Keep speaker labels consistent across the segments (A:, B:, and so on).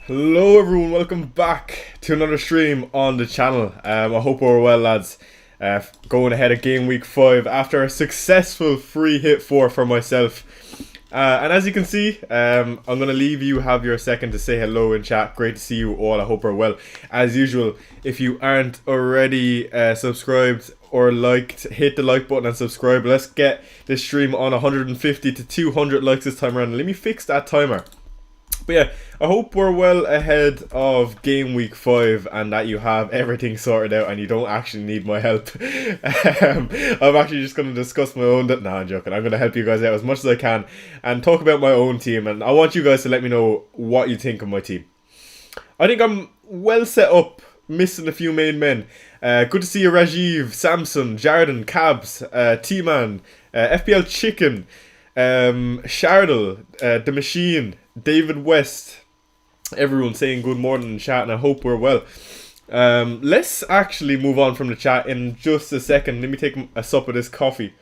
A: Hello everyone, welcome back to another stream on the channel. I hope we're well, lads. Going ahead of game week 5 after a successful free hit 4 for myself. And as you can see, I'm going to leave you have your second to say hello in chat. Great to see you all, I hope we're well. As usual, if you aren't already subscribed or liked, hit the like button and subscribe. Let's get this stream on 150 to 200 likes this time around. Let me fix that timer. But yeah, I hope we're well ahead of game week 5 and that you have everything sorted out and you don't actually need my help. I'm actually just going to discuss my own... No, I'm joking. I'm going to help you guys out as much as I can and talk about my own team. And I want you guys to let me know what you think of my team. I think I'm well set up, missing a few main men. Good to see you, Rajiv, Samson, Jarden, Cabs, T-Man, FPL Chicken, Shardle, The Machine, David West, everyone saying good morning in chat, and I hope we're well. Let's actually move on from the chat in just a second. Let me take a sup of this coffee.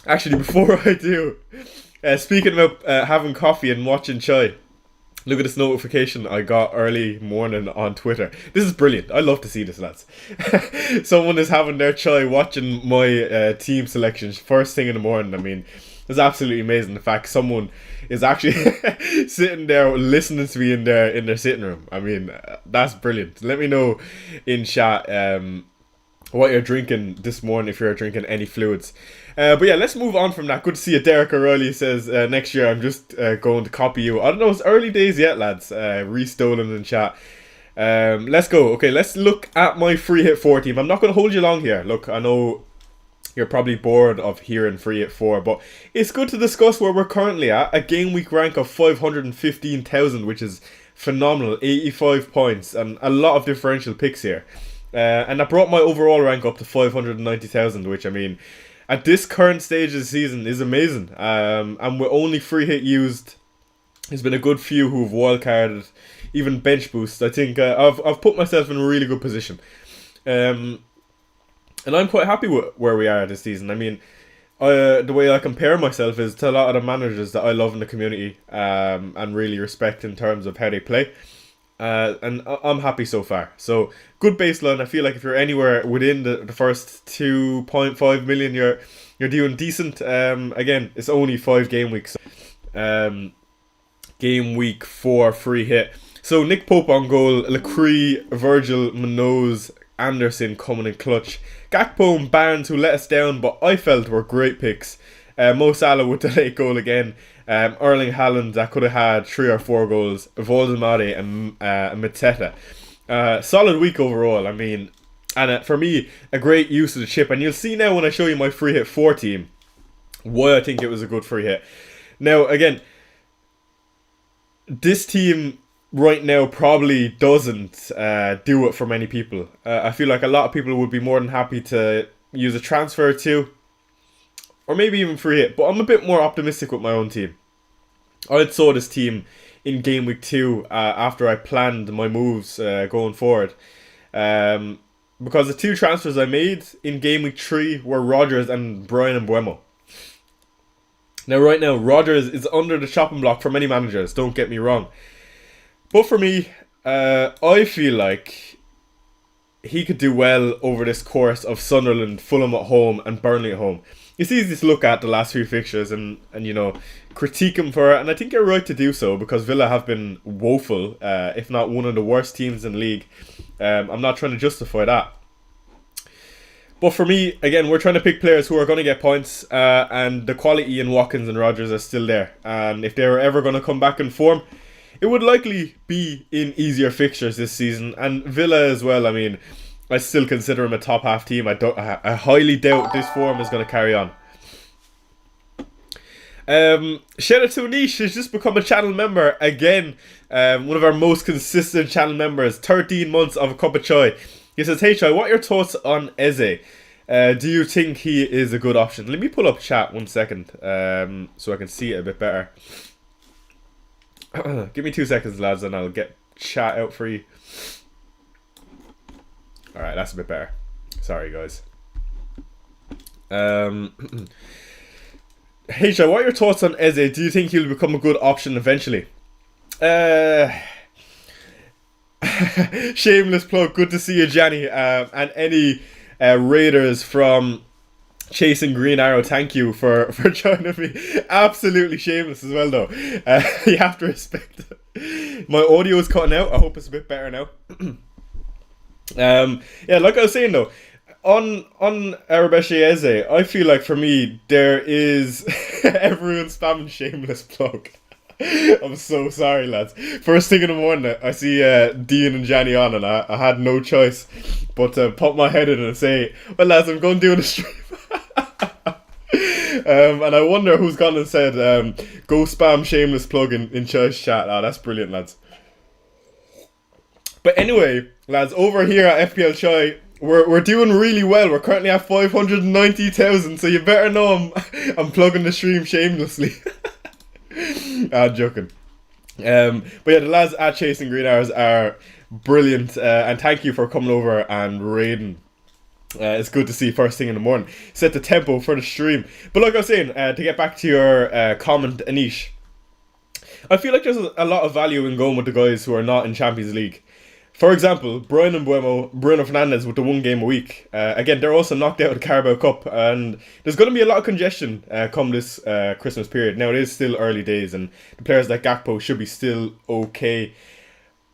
A: Actually, before I do, speaking about having coffee and watching chai, look at this notification I got early morning on Twitter. This is brilliant. I love to see this, lads. Someone is having their chai watching my team selections first thing in the morning. I mean, it's absolutely amazing. The fact someone is actually sitting there listening to me in their sitting room. I mean, that's brilliant. Let me know in chat what you're drinking this morning, if you're drinking any fluids. But yeah, let's move on from that. Good to see you. Derek O'Reilly says, next year I'm just going to copy you. I don't know, it's early days yet, lads. Restolen in chat. Let's go. Okay, let's look at my free hit 4 team. I'm not going to hold you long here. Look, I know you're probably bored of hearing free hit 4, but it's good to discuss where we're currently at. A game week rank of 515,000, which is phenomenal. 85 points and a lot of differential picks here. And that brought my overall rank up to 590,000, which, I mean, at this current stage of the season is amazing. And with only free hit used, there's been a good few who've wildcarded, even bench boosts. I think I've put myself in a really good position. And I'm quite happy with where we are this season. I mean, the way I compare myself is to a lot of the managers that I love in the community and really respect in terms of how they play. And I'm happy so far. So, good baseline. I feel like if you're anywhere within the first 2.5 million, you're doing decent. Again, it's only 5 game weeks. Game week 4 free hit. So, Nick Pope on goal, Lecree, Virgil, Munoz, Anderson coming in clutch. Gakpo and Barnes, who let us down, but I felt were great picks. Mo Salah with the late goal again. Erling Haaland, that could have had 3 or 4 goals. Voldemade and Mateta. Solid week overall, I mean. And for me, a great use of the chip. And you'll see now when I show you my free hit 4 team, why I think it was a good free hit. Now, again, this team right now probably doesn't do it for many people. I feel like a lot of people would be more than happy to use a transfer too, or maybe even free hit, but I'm a bit more optimistic with my own team. I saw this team in game week 2 after I planned my moves going forward, because the 2 transfers I made in game week 3 were Rodgers and Brian Mbeumo. Now right now Rodgers is under the chopping block for many managers, don't get me wrong. But for me, I feel like he could do well over this course of Sunderland, Fulham at home and Burnley at home. It's easy to look at the last few fixtures and you know, critique him for it. And I think you're right to do so because Villa have been woeful, if not one of the worst teams in the league. I'm not trying to justify that. But for me, again, we're trying to pick players who are going to get points, and the quality in Watkins and Rodgers are still there. And if they were ever going to come back in form, it would likely be in easier fixtures this season. And Villa as well, I mean, I still consider him a top half team. I highly doubt this form is going to carry on. Shout out to Anish, who's just become a channel member again. One of our most consistent channel members. 13 months of a cup of chai. He says, hey Chai, what are your thoughts on Eze? Do you think he is a good option? Let me pull up chat 1 second so I can see it a bit better. Give me 2 seconds, lads, and I'll get chat out for you. Alright, that's a bit better. Sorry, guys. Hey, what are your thoughts on Eze? Do you think he'll become a good option eventually? Uh, Shameless plug. Good to see you, Jenny. And any raiders from Chasing Green Arrow, thank you for joining me. Absolutely shameless as well, though. You have to respect it. My audio is cutting out. I hope it's a bit better now. Yeah, like I was saying though, on Arabeshi Eze, I feel like for me there is everyone spamming shameless plug. I'm so sorry, lads. First thing in the morning, I see Dean and Janny on, and I had no choice but to pop my head in and say, "Well, lads, I'm going to do the stream." And I wonder who's gone and said, "Go spam shameless plug in choice chat." Oh, that's brilliant, lads. But anyway, lads, over here at FPL Chai, we're doing really well. We're currently at 590,000, so you better know I'm plugging the stream shamelessly. I'm joking. But yeah, the lads at Chasing Green Hours are brilliant, and thank you for coming over and raiding. It's good to see first thing in the morning. Set the tempo for the stream. But like I was saying, to get back to your comment, Anish, I feel like there's a lot of value in going with the guys who are not in Champions League. For example, Brian and Bruno Fernandes with the 1 game a week. Again, they're also knocked out of the Carabao Cup, and there's going to be a lot of congestion come this Christmas period. Now, it is still early days, and the players like Gakpo should be still okay.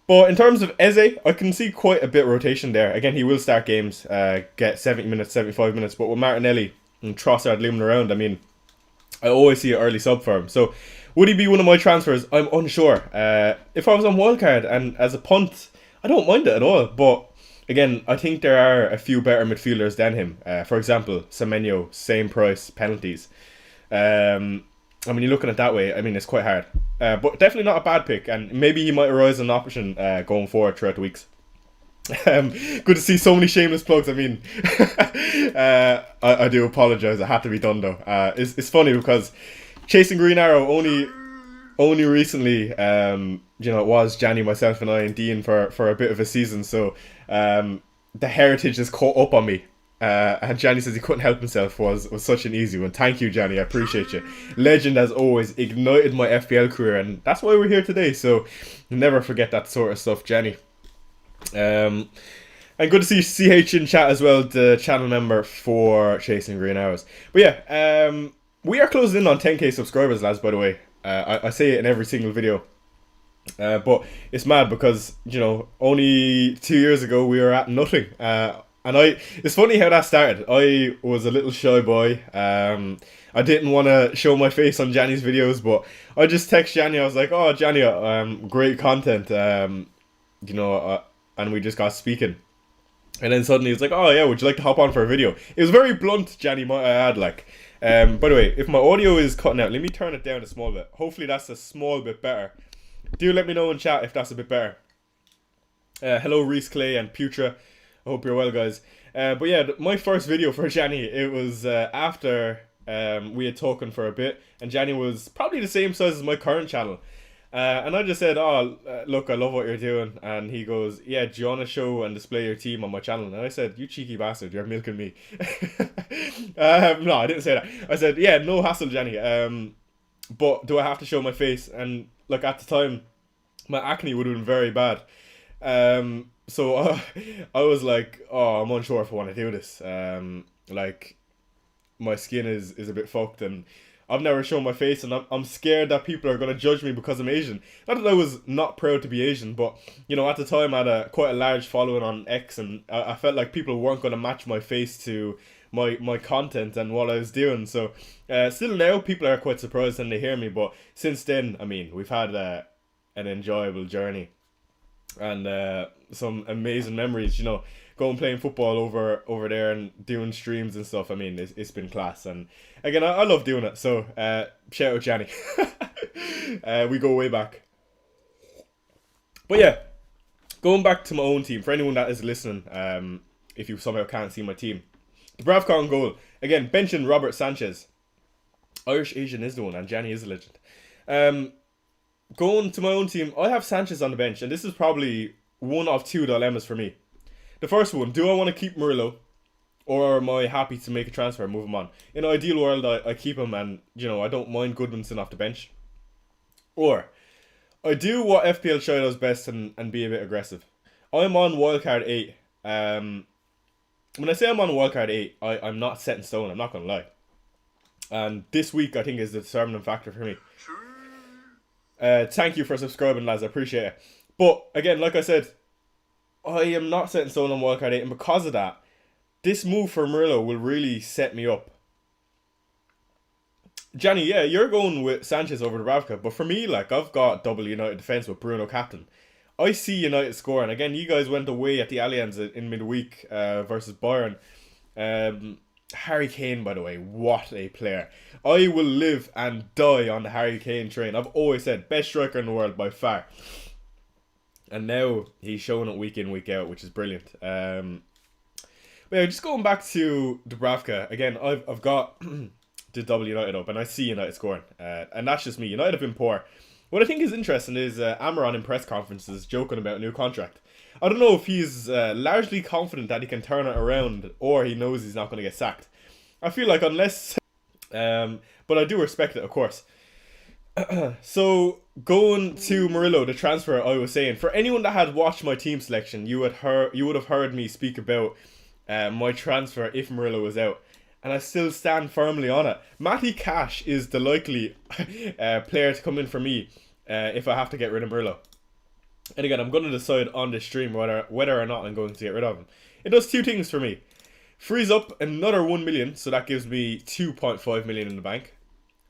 A: But in terms of Eze, I can see quite a bit of rotation there. Again, he will start games, get 70 minutes, 75 minutes, but with Martinelli and Trossard looming around, I mean, I always see an early sub for him. So, would he be one of my transfers? I'm unsure. If I was on wildcard and as a punt, I don't mind it at all, but again, I think there are a few better midfielders than him. For example, Semenyo, same price, penalties. I mean, you're looking at it that way, I mean, it's quite hard. But definitely not a bad pick, and maybe he might arise an option going forward throughout the weeks. Good to see so many shameless plugs. I mean, I do apologise, it had to be done though. It's funny because Chasing Green Arrow only recently, it was Janny, myself, and I, and Dean for a bit of a season. So the heritage has caught up on me. And Janny says he couldn't help himself was such an easy one. Thank you, Janny. I appreciate you. Legend as always, ignited my FPL career, and that's why we're here today. So never forget that sort of stuff, Janny. And good to see CH in chat as well, the channel member for Chasing Green Hours. But yeah, we are closing in on 10k subscribers, lads, by the way. I say it in every single video. But it's mad because, only 2 years ago we were at nothing. And it's funny how that started. I was a little shy boy. I didn't want to show my face on Janny's videos, but I just text Janny. I was like, "Oh, Janny, great content." And we just got speaking. And then suddenly it's like, "Oh yeah, would you like to hop on for a video?" It was very blunt, Janny, might I add, like. By the way, if my audio is cutting out, let me turn it down a small bit. Hopefully that's a small bit better. Do let me know in chat if that's a bit better. Hello, Reese Clay and Putra. I hope you're well, guys. But yeah, my first video for Janny, it was after we had talking for a bit, and Janny was probably the same size as my current channel. And I just said, "Oh, look, I love what you're doing." And he goes, "Yeah, do you want to show and display your team on my channel?" And I said, "You cheeky bastard, you're milking me." No, I didn't say that. I said, "Yeah, no hassle, Janny. But do I have to show my face?" And like at the time, my acne would have been very bad. So I was like, "Oh, I'm unsure if I want to do this." Like my skin is a bit fucked, and I've never shown my face, and I'm scared that people are going to judge me because I'm Asian. Not that I was not proud to be Asian, but, at the time I had quite a large following on X, and I felt like people weren't going to match my face to my content and what I was doing. So, still now, people are quite surprised when they hear me, but since then, I mean, we've had an enjoyable journey. And some amazing memories, going playing football over there and doing streams and stuff. I mean, it's been class, and again, I love doing it. So shout out Janny. We go way back. But yeah, going back to my own team, for anyone that is listening, if you somehow can't see my team, the Bravcon goal again, benching Robert Sanchez. Irish Asian is the one, and Janny is a legend. Going to my own team, I have Sanchez on the bench, and this is probably one of two dilemmas for me. The first one, do I want to keep Murillo, or am I happy to make a transfer and move him on? In an ideal world, I keep him, and I don't mind Goodmanson off the bench. Or I do what FPL Shy does best and be a bit aggressive. I'm on wildcard 8. When I say I'm on wildcard 8, I'm not set in stone, I'm not going to lie. And this week, I think, is the determining factor for me. Thank you for subscribing, lads. I appreciate it. But, again, like I said, I am not set in stone on wildcard 8. And because of that, this move for Murillo will really set me up. Johnny, yeah, you're going with Sanchez over Dubravka. But for me, like, I've got double United defence with Bruno captain. I see United scoring. Again, you guys went away at the Allianz in midweek versus Bayern. Harry Kane, by the way, what a player. I will live and die on the Harry Kane train. I've always said, best striker in the world by far. And now he's showing it week in, week out, which is brilliant. But yeah, just going back to Dubravka, again, I've got the double United up, and I see United scoring. And that's just me. United have been poor. What I think is interesting is Amaron in press conferences joking about a new contract. I don't know if he's largely confident that he can turn it around, or he knows he's not going to get sacked. I feel like unless... but I do respect it, of course. So, going to Murillo, the transfer I was saying. For anyone that had watched my team selection, you would have heard me speak about my transfer if Murillo was out. And I still stand firmly on it. Matty Cash is the likely player to come in for me if I have to get rid of Murillo. And again, I'm going to decide on this stream whether or not I'm going to get rid of him. It does two things for me. Frees up another 1 million, so that gives me 2.5 million in the bank.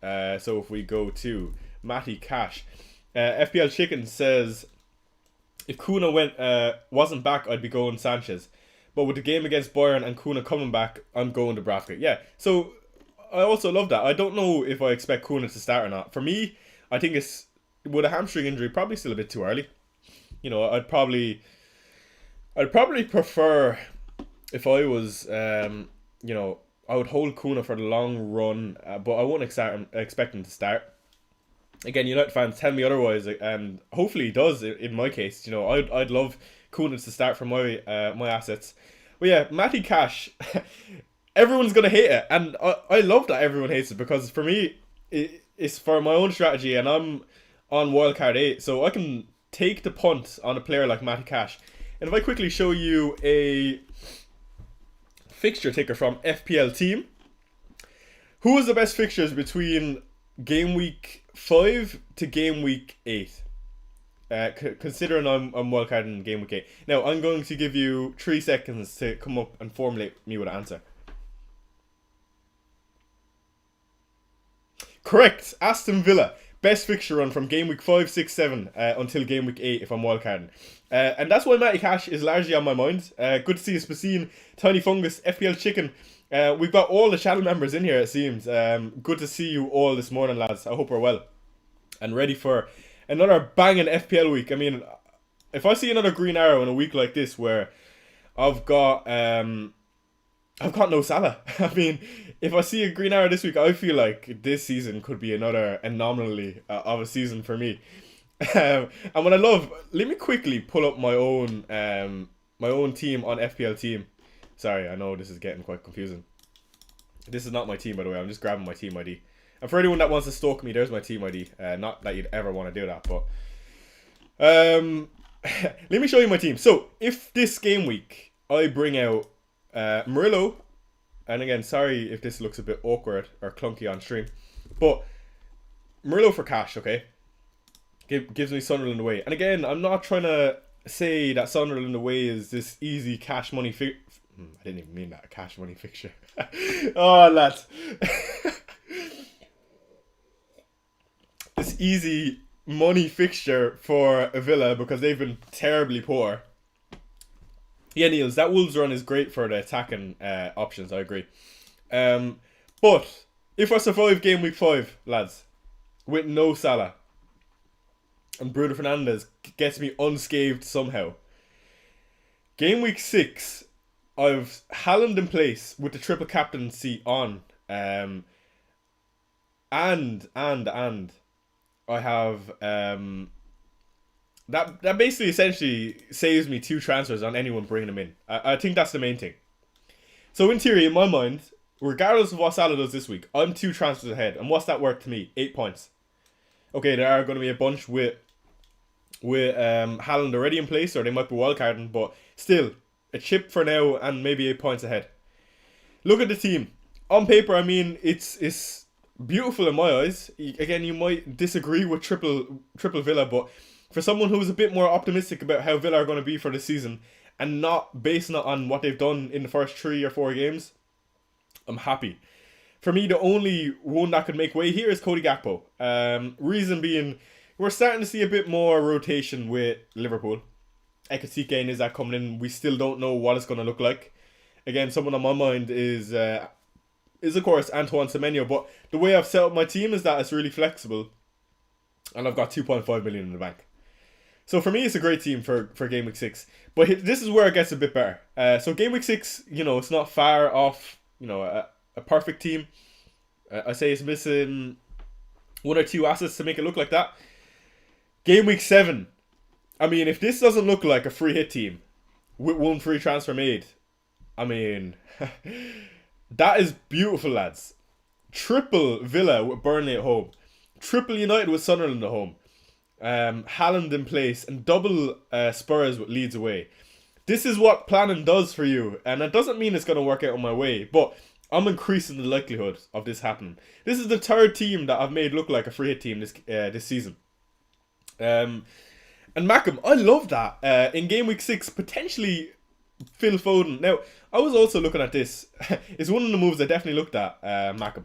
A: So if we go to Matty Cash, FPL Chicken says, if Kuna wasn't back, I'd be going Sanchez. But with the game against Bayern and Kuna coming back, I'm going to Dubravka. Yeah, so I also love that. I don't know if I expect Kuna to start or not. For me, I think it's, with a hamstring injury, probably still a bit too early. You know, I'd probably prefer, if I was, you know, I would hold Kuna for the long run, but I wouldn't expect him to start. Again, United fans tell me otherwise, and hopefully he does. In my case, you know, I'd love Kuna to start for my my assets. But yeah, Matty Cash, everyone's gonna hate it, and I love that everyone hates it, because for me, it's for my own strategy, and I'm on wildcard 8, so I can take the punt on a player like Matty Cash. And if I quickly show you a fixture ticker from FPL team, who is the best fixtures between Gameweek 5 to Gameweek 8? Considering I'm wildcarding in Gameweek 8. Now, I'm going to give you 3 seconds to come up and formulate me with an answer. Correct! Aston Villa. Best fixture run from Game Week 5, 6, 7 until Game Week 8 if I'm wildcarding. And that's why Matty Cash is largely on my mind. Good to see you, Spacine, Tiny Fungus, FPL Chicken. We've got all the channel members in here, it seems. Good to see you all this morning, lads. I hope we're well. And ready for another banging FPL week. I mean, if I see another green arrow in a week like this where I've got no Salah. I mean, if I see a green arrow this week, I feel like this season could be another anomaly of a season for me. And what I love, let me quickly pull up my own team on FPL team. Sorry, I know this is getting quite confusing. This is not my team, by the way. I'm just grabbing my team ID. And for anyone that wants to stalk me, there's my team ID. Not that you'd ever want to do that, but let me show you my team. So if this game week I bring out Murillo, and again, sorry if this looks a bit awkward or clunky on stream, but Murillo for cash, okay? Gives me Sunderland away. And again, I'm not trying to say that Sunderland away is this easy cash money I didn't even mean that, a cash money fixture. Oh, lads. This easy money fixture for Villa because they've been terribly poor. Yeah, Niels, that Wolves run is great for the attacking options, I agree. But if I survive Game Week 5, lads, with no Salah, and Bruno Fernandes gets me unscathed somehow, Game Week 6, I've Haaland in place with the triple captaincy on, and I have that basically essentially saves me 2 transfers on anyone bringing them in. I think that's the main thing. So in theory, in my mind, regardless of what Salah does this week, I'm 2 transfers ahead. And what's that worth to me? 8 points. Okay, there are going to be a bunch with with Haaland already in place, or they might be wildcarding, but still, a chip for now and maybe 8 points ahead. Look at the team. On paper, I mean, it's beautiful in my eyes. Again, you might disagree with triple Villa, but for someone who's a bit more optimistic about how Villa are going to be for the season and not basing it on what they've done in the first 3 or 4 games, I'm happy. For me, the only one that could make way here is Cody Gakpo. Reason being, we're starting to see a bit more rotation with Liverpool. Ekatike and Isak coming in. We still don't know what it's going to look like. Again, someone on my mind is of course Antoine Semenyo, but the way I've set up my team is that it's really flexible, and I've got 2.5 million in the bank. So for me, it's a great team for Game Week 6. But this is where it gets a bit better. So Game Week 6, it's not far off, a perfect team. I say it's missing 1 or 2 assets to make it look like that. Game Week 7. I mean, if this doesn't look like a free hit team with 1 free transfer made, I mean, that is beautiful, lads. Triple Villa with Burnley at home. Triple United with Sunderland at home. Haaland in place. And double Spurs with Leeds away. This is what planning does for you. And it doesn't mean it's going to work out on my way. But I'm increasing the likelihood of this happening. This is the 3rd team that I've made look like a free hit team this season. And Mackham, I love that. In Game Week 6, potentially Phil Foden. Now, I was also looking at this. It's one of the moves I definitely looked at, Mackham.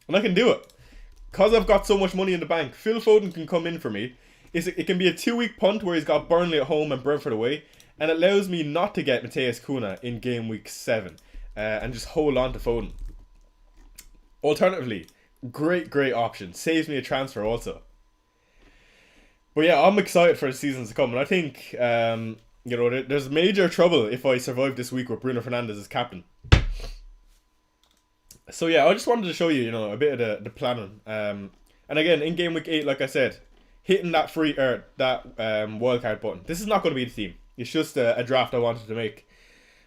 A: And I can do it. Because I've got so much money in the bank, Phil Foden can come in for me. It can be a 2-week punt where he's got Burnley at home and Brentford away. And it allows me not to get Matheus Cunha in Game Week 7. And just hold on to Foden. Alternatively, great option. Saves me a transfer also. But yeah, I'm excited for the seasons to come. And I think, there's major trouble if I survive this week with Bruno Fernandes as captain. So yeah, I just wanted to show you, a bit of the planning. And again, in Game Week 8, like I said, hitting that wildcard button. This is not going to be the team. It's just a draft I wanted to make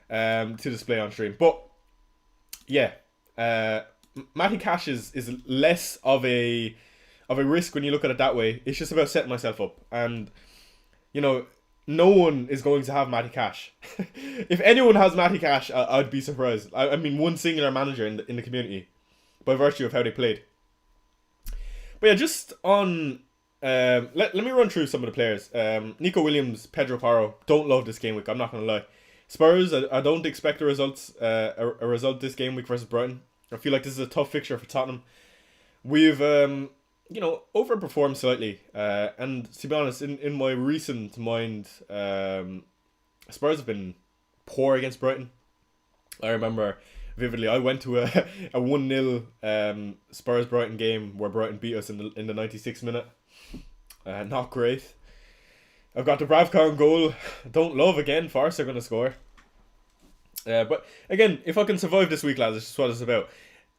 A: to display on stream. But yeah, Matty Cash is less of a risk when you look at it that way. It's just about setting myself up. And, no one is going to have Matty Cash. If anyone has Matty Cash, I'd be surprised. I mean, one singular manager in the community, by virtue of how they played. But yeah, just on... let me run through some of the players. Nico Williams, Pedro Porro. Don't love this game week, I'm not going to lie. Spurs, I don't expect a result this game week versus Brighton. I feel like this is a tough fixture for Tottenham. We've... overperformed slightly. And to be honest, in my recent mind, Spurs have been poor against Brighton. I remember vividly, I went to a 1-0 Spurs-Brighton game where Brighton beat us in the 96th minute. Not great. I've got the Bravka goal. Don't love again. Forest are going to score. But again, if I can survive this week, lads, that's just what it's about.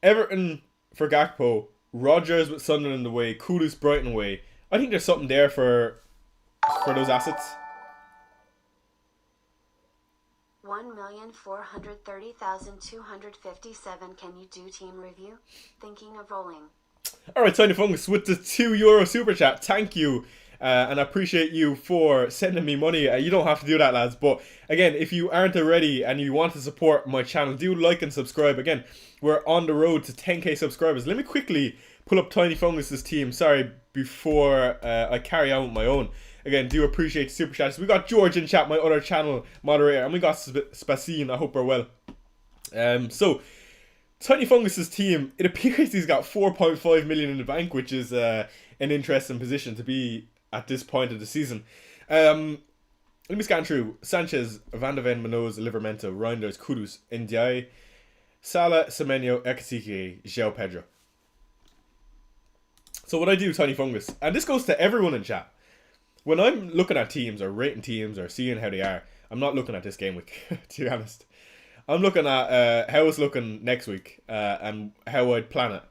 A: Everton for Gakpo. Rodgers with Sunderland away, Kudus Brighton away. I think there's something there for those assets.
B: 1,430,257. Can you do team review? Thinking of rolling.
A: Alright, Tiny Fungus with the €2 super chat. Thank you. And I appreciate you for sending me money. You don't have to do that, lads. But again, if you aren't already and you want to support my channel, do like and subscribe. Again, we're on the road to 10k subscribers. Let me quickly pull up Tiny Fungus's team. Sorry, before I carry on with my own. Again, do appreciate the super chats. We got George in chat, my other channel moderator, and we got Spacine. I hope we're well. So Tiny Fungus's team, it appears he's got 4.5 million in the bank, which is an interesting position to be at this point of the season. Let me scan through. Sanchez, Van de Ven, Manoz, Livermento, Reinders, Kudus, Ndiaye, Salah, Semenyo, Ekatike, João Pedro. So what I do, Tiny Fungus, and this goes to everyone in chat. When I'm looking at teams or rating teams or seeing how they are, I'm not looking at this game week, to be honest. I'm looking at how it's looking next week and how I'd plan it.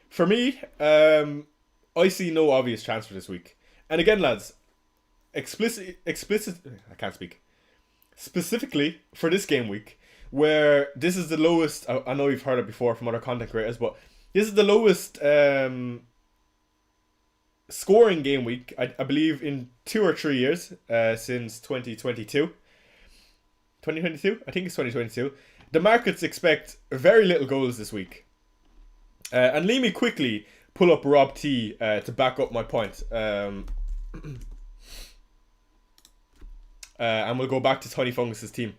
A: For me, I see no obvious transfer this week. And again, lads, explicit. I can't speak. Specifically for this game week, where this is the lowest. I know you've heard it before from other content creators, but this is the lowest scoring game week, I believe, in 2 or 3 years since 2022. 2022? I think it's 2022. The markets expect very little goals this week. And let me quickly pull up Rob T to back up my point. And we'll go back to Tiny Fungus's team.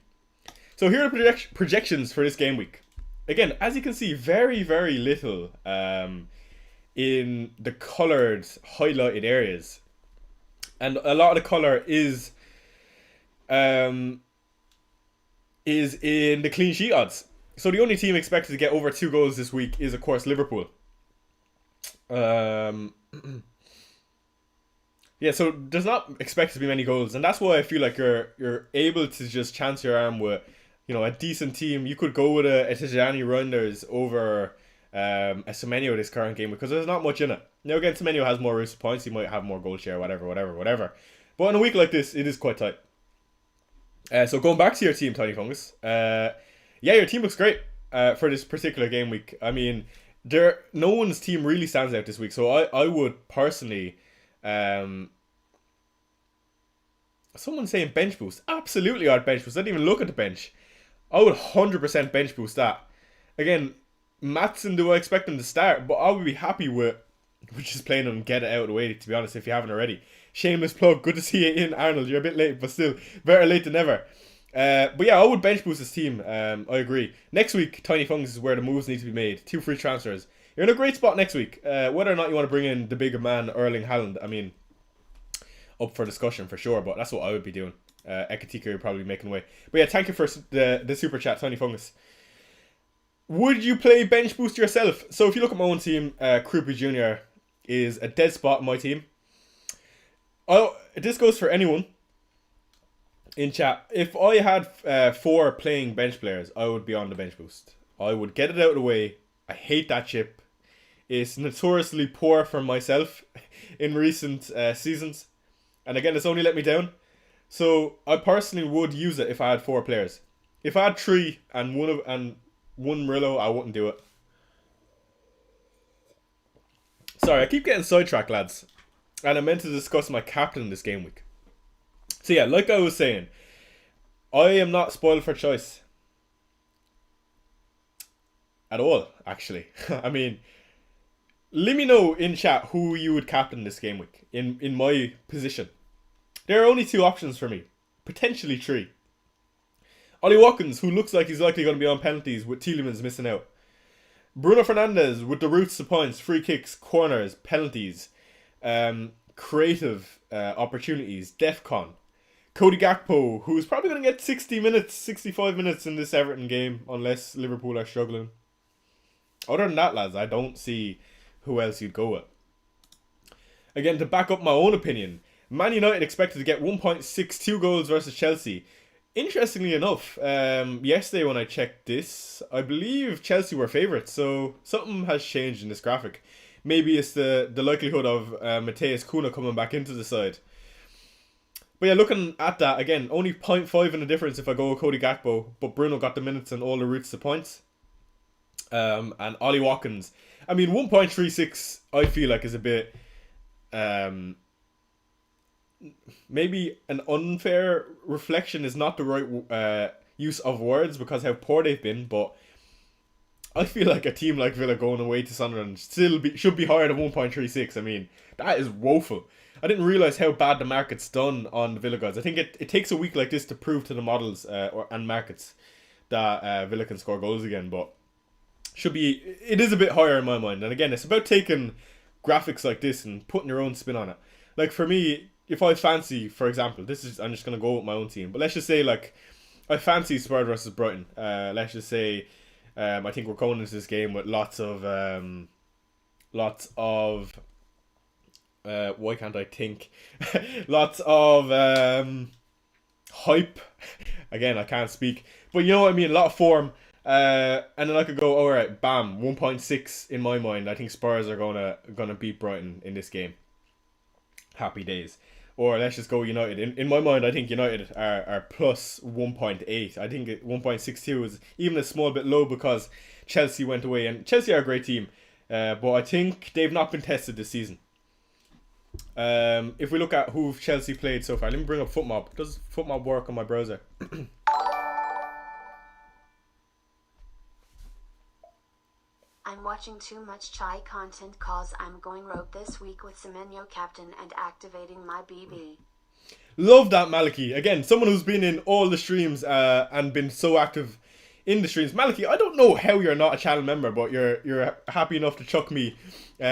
A: So here are the projections for this game week. Again, as you can see, very, very little in the coloured, highlighted areas. And a lot of the colour is in the clean sheet odds. So the only team expected to get over 2 goals this week is, of course, Liverpool. Yeah, so there's not expected to be many goals, and that's why I feel like you're able to just chance your arm with, a decent team. You could go with a Tijani Reinders over a Semenyo this current game because there's not much in it. Now again, Semenyo has more routes of points, he might have more goal share, whatever. But in a week like this, it is quite tight. So going back to your team, Tiny Fungus, yeah, your team looks great for this particular game week. I mean, no one's team really stands out this week, so I would personally. Someone saying bench boost. Absolutely, I'd bench boost. I didn't even look at the bench. I would 100% bench boost that. Again, Matson, do I expect him to start? But I would be happy with just playing him and get it out of the way, to be honest, if you haven't already. Shameless plug. Good to see you in, Arnold. You're a bit late, but still, better late than never. But yeah, I would bench boost this team. I agree. Next week, Tiny Fungus is where the moves need to be made. 2 free transfers. You're in a great spot next week. Whether or not you want to bring in the bigger man, Erling Haaland, I mean, up for discussion for sure, but that's what I would be doing. Ekatika, you're probably making way. But yeah, thank you for the super chat, Tiny Fungus. Would you play bench boost yourself? So if you look at my own team, Krupi Jr. is a dead spot in my team. Oh, this goes for anyone in chat. If I had 4 playing bench players, I would be on the bench boost. I would get it out of the way. I hate that chip. It's notoriously poor for myself in recent seasons. And again, it's only let me down. So I personally would use it if I had 4 players. If I had 3 and one Murillo, I wouldn't do it. Sorry, I keep getting sidetracked, lads. And I meant to discuss my captain this game week. So yeah, like I was saying, I am not spoiled for choice. At all, actually. I mean, let me know in chat who you would captain this game week in my position. There are only 2 options for me. Potentially 3. Ollie Watkins, who looks like he's likely going to be on penalties with Tielemans missing out. Bruno Fernandes with the routes to points, free kicks, corners, penalties, creative opportunities, DEFCON. Cody Gakpo, who's probably going to get 60 minutes, 65 minutes in this Everton game unless Liverpool are struggling. Other than that, lads, I don't see who else you'd go with. Again, to back up my own opinion, Man United expected to get 1.62 goals versus Chelsea. Interestingly enough, yesterday when I checked this, I believe Chelsea were favourites, so something has changed in this graphic. Maybe it's the likelihood of Matheus Cunha coming back into the side. But yeah, looking at that, again, only 0.5 in the difference if I go with Cody Gakpo, but Bruno got the minutes and all the routes to points. And Ollie Watkins, I mean, 1.36 I feel like is a bit maybe an unfair reflection is not the right use of words because how poor they've been, but I feel like a team like Villa going away to Sunderland should be higher than 1.36. I mean, that is woeful. I didn't realise how bad the market's done on the Villa guys. I think it takes a week like this to prove to the models and markets that Villa can score goals again, but it is a bit higher in my mind. And again, it's about taking graphics like this and putting your own spin on it. Like for me, if I fancy, for example, I'm just going to go with my own team, but let's just say like I fancy Spurs versus Brighton. Let's just say I think we're going into this game with lots of why can't I think? Lots of hype. Again, I can't speak, but you know what I mean. A lot of form. And then I could go, all right, bam, 1.6 in my mind. I think Spurs are gonna beat Brighton in this game. Happy days. Or let's just go United. In my mind, I think United are plus 1.8. I think 1.62 is even a small bit low because Chelsea went away, and Chelsea are a great team, but I think they've not been tested this season. If we look at who Chelsea played so far, let me bring up FootMob. Does FootMob work on my browser?
B: I'm watching too much chai content cause I'm going rogue this week with Semenyo captain and activating my BB.
A: Love that, Maliki. Again, someone who's been in all the streams and been so active in the streams. Maliki, I don't know how you're not a channel member, but you're happy enough to chuck me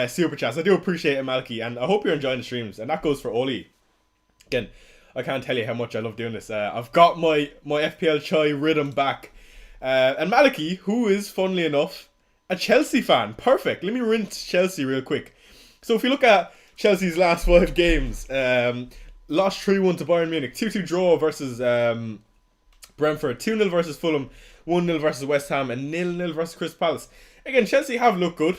A: super chats. I do appreciate it, Maliki, and I hope you're enjoying the streams. And that goes for Oli. Again, I can't tell you how much I love doing this. I've got my FPL chai rhythm back. And Maliki, who is, funnily enough, a Chelsea fan. Perfect. Let me rinse Chelsea real quick. So if you look at Chelsea's last 5 games, lost 3-1 to Bayern Munich, 2-2 draw versus Brentford, 2-0 versus Fulham, 1-0 versus West Ham, and 0-0 versus Crystal Palace. Again, Chelsea have looked good.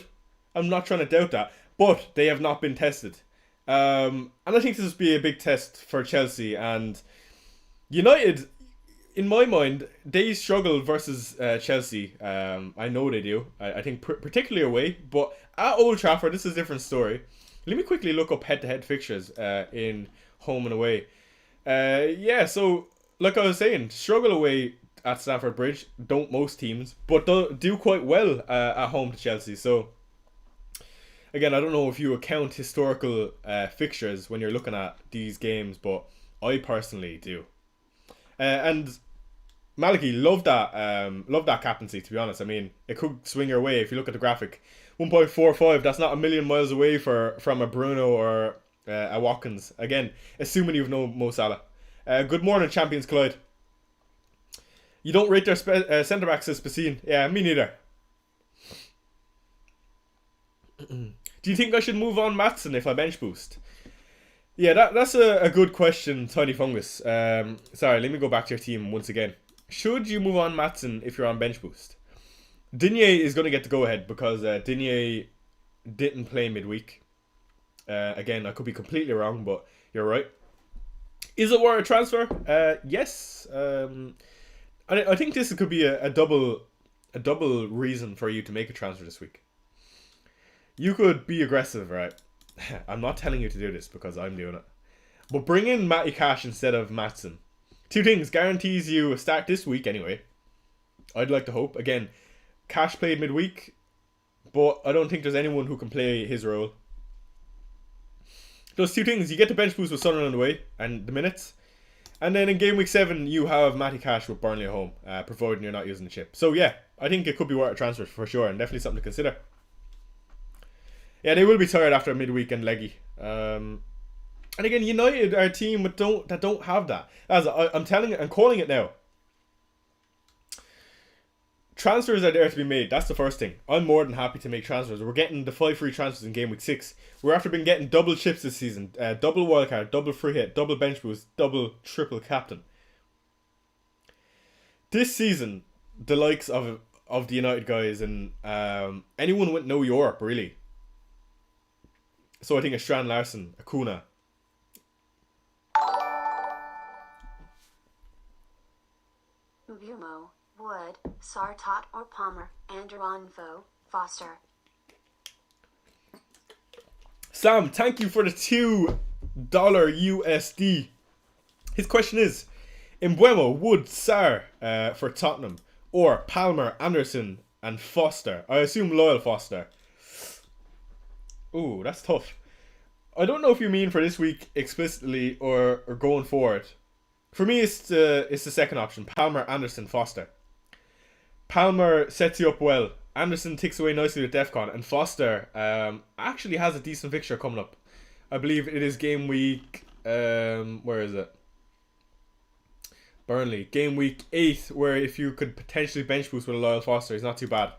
A: I'm not trying to doubt that, but they have not been tested. And I think this will be a big test for Chelsea. And United, in my mind, they struggle versus Chelsea. I know they do. I think particularly away. But at Old Trafford, this is a different story. Let me quickly look up head-to-head fixtures in home and away. Yeah, so like I was saying, struggle away at Stamford Bridge. Don't most teams, but do quite well at home to Chelsea. So again, I don't know if you account historical fixtures when you're looking at these games, but I personally do. And Maliki, love that captaincy, to be honest. I mean, it could swing your way if you look at the graphic. 1.45, that's not a million miles away from a Bruno or a Watkins. Again, assuming you've no Mo Salah. Good morning, Champions Clyde. You don't rate their centre back, says Spacine. Yeah, me neither. Do you think I should move on Maatsen if I bench boost? Yeah, that's a good question, Tiny Fungus. Sorry, let me go back to your team once again. Should you move on Maatsen if you're on bench boost? Digne is going to get the go ahead because Digne didn't play midweek. Again, I could be completely wrong, but you're right. Is it worth a transfer? Yes. I think this could be a double reason for you to make a transfer this week. You could be aggressive, right? I'm not telling you to do this because I'm doing it. But bring in Matty Cash instead of Maatsen. 2 things. Guarantees you a start this week anyway. I'd like to hope. Again, Cash played midweek, but I don't think there's anyone who can play his role. Those 2 things. You get the bench boost with Sunderland away and the minutes. And then in game week 7, you have Matty Cash with Burnley at home, providing you're not using the chip. So yeah, I think it could be worth a transfer for sure, and definitely something to consider. Yeah, they will be tired after a midweek and leggy. And again, United are a team that don't have that. As I'm calling it now. Transfers are there to be made. That's the first thing. I'm more than happy to make transfers. We're getting the 5 free transfers in game week 6. We're after been getting double chips this season. Double wildcard, double free hit, double bench boost, double triple captain. This season, the likes of the United guys and anyone with no Europe, really. So I think a Strand Larson, a Kuna.
B: Bumo, Wood, Sartot or Palmer, Andronvo, Foster.
A: Sam, thank you for the $2 USD. His question is, Mbuemo, Wood, Sarr for Tottenham, or Palmer, Anderson, and Foster. I assume loyal Foster. Ooh, that's tough. I don't know if you mean for this week explicitly or going forward. For me, it's the second option. Palmer, Anderson, Foster. Palmer sets you up well. Anderson ticks away nicely with Defcon. And Foster actually has a decent fixture coming up. I believe it is game week... where is it? Burnley. Game week 8, where if you could potentially bench boost with a loyal Foster, he's not too bad.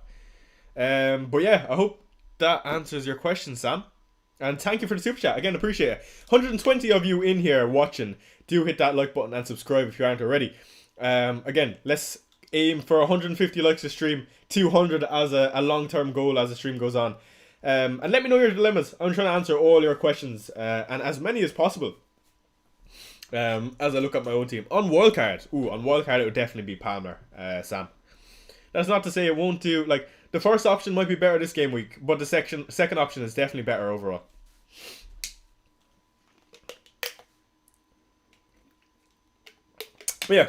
A: But yeah, I hope that answers your question, Sam. And thank you for the super chat. Again, appreciate it. 120 of you in here watching. Do hit that like button and subscribe if you aren't already. Again, let's aim for 150 likes a stream. 200 as a long-term goal as the stream goes on. And let me know your dilemmas. I'm trying to answer all your questions. And as many as possible. As I look at my own team. On wildcard. On wildcard it would definitely be Palmer, Sam. That's not to say it won't do... Like, the first option might be better this game week, but the second option is definitely better overall. But yeah,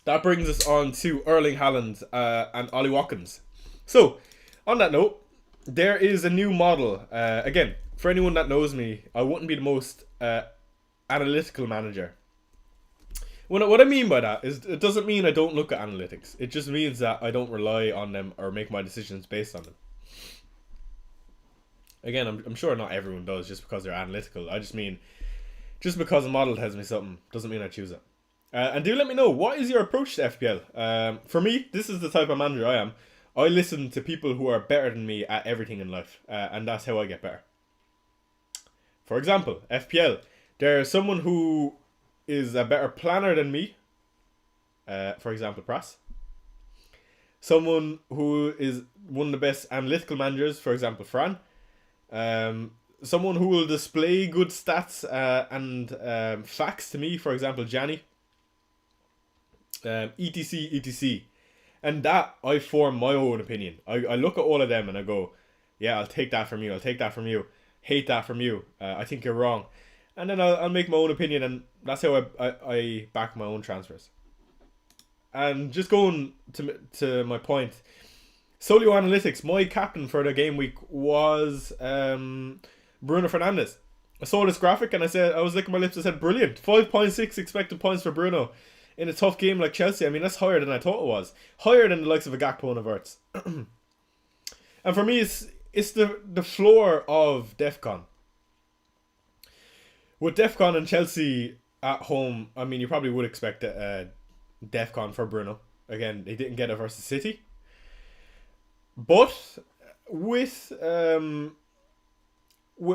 A: that brings us on to Erling Haaland and Ollie Watkins. So, on that note, there is a new model. Again, for anyone that knows me, I wouldn't be the most analytical manager. What I mean by that is it doesn't mean I don't look at analytics. It just means that I don't rely on them or make my decisions based on them. Again, I'm sure not everyone does just because they're analytical. I just mean, just because a model tells me something doesn't mean I choose it. And do let me know, what is your approach to FPL? For me, this is the type of manager I am. I listen to people who are better than me at everything in life, and that's how I get better. For example, FPL. There's someone who is a better planner than me. For example, Prass. Someone who is one of the best analytical managers, for example, Fran. Someone who will display good stats and facts to me, for example, Janny. etc, etc. And that, I form my own opinion. I look at all of them and I go, yeah, I'll take that from you, I'll take that from you, hate that from you, I think you're wrong. And then I'll make my own opinion, and that's how I back my own transfers. And just going to my point, Solio Analytics, my captain for the game week was Bruno Fernandes. I saw this graphic and I was licking my lips. I said, brilliant. 5.6 expected points for Bruno in a tough game like Chelsea. I mean, that's higher than I thought it was. Higher than the likes of a Gakpo and a Verts. And for me, it's the floor of DEFCON. With DEFCON and Chelsea at home, I mean, you probably would expect a DEFCON for Bruno. Again, they didn't get it versus City. But with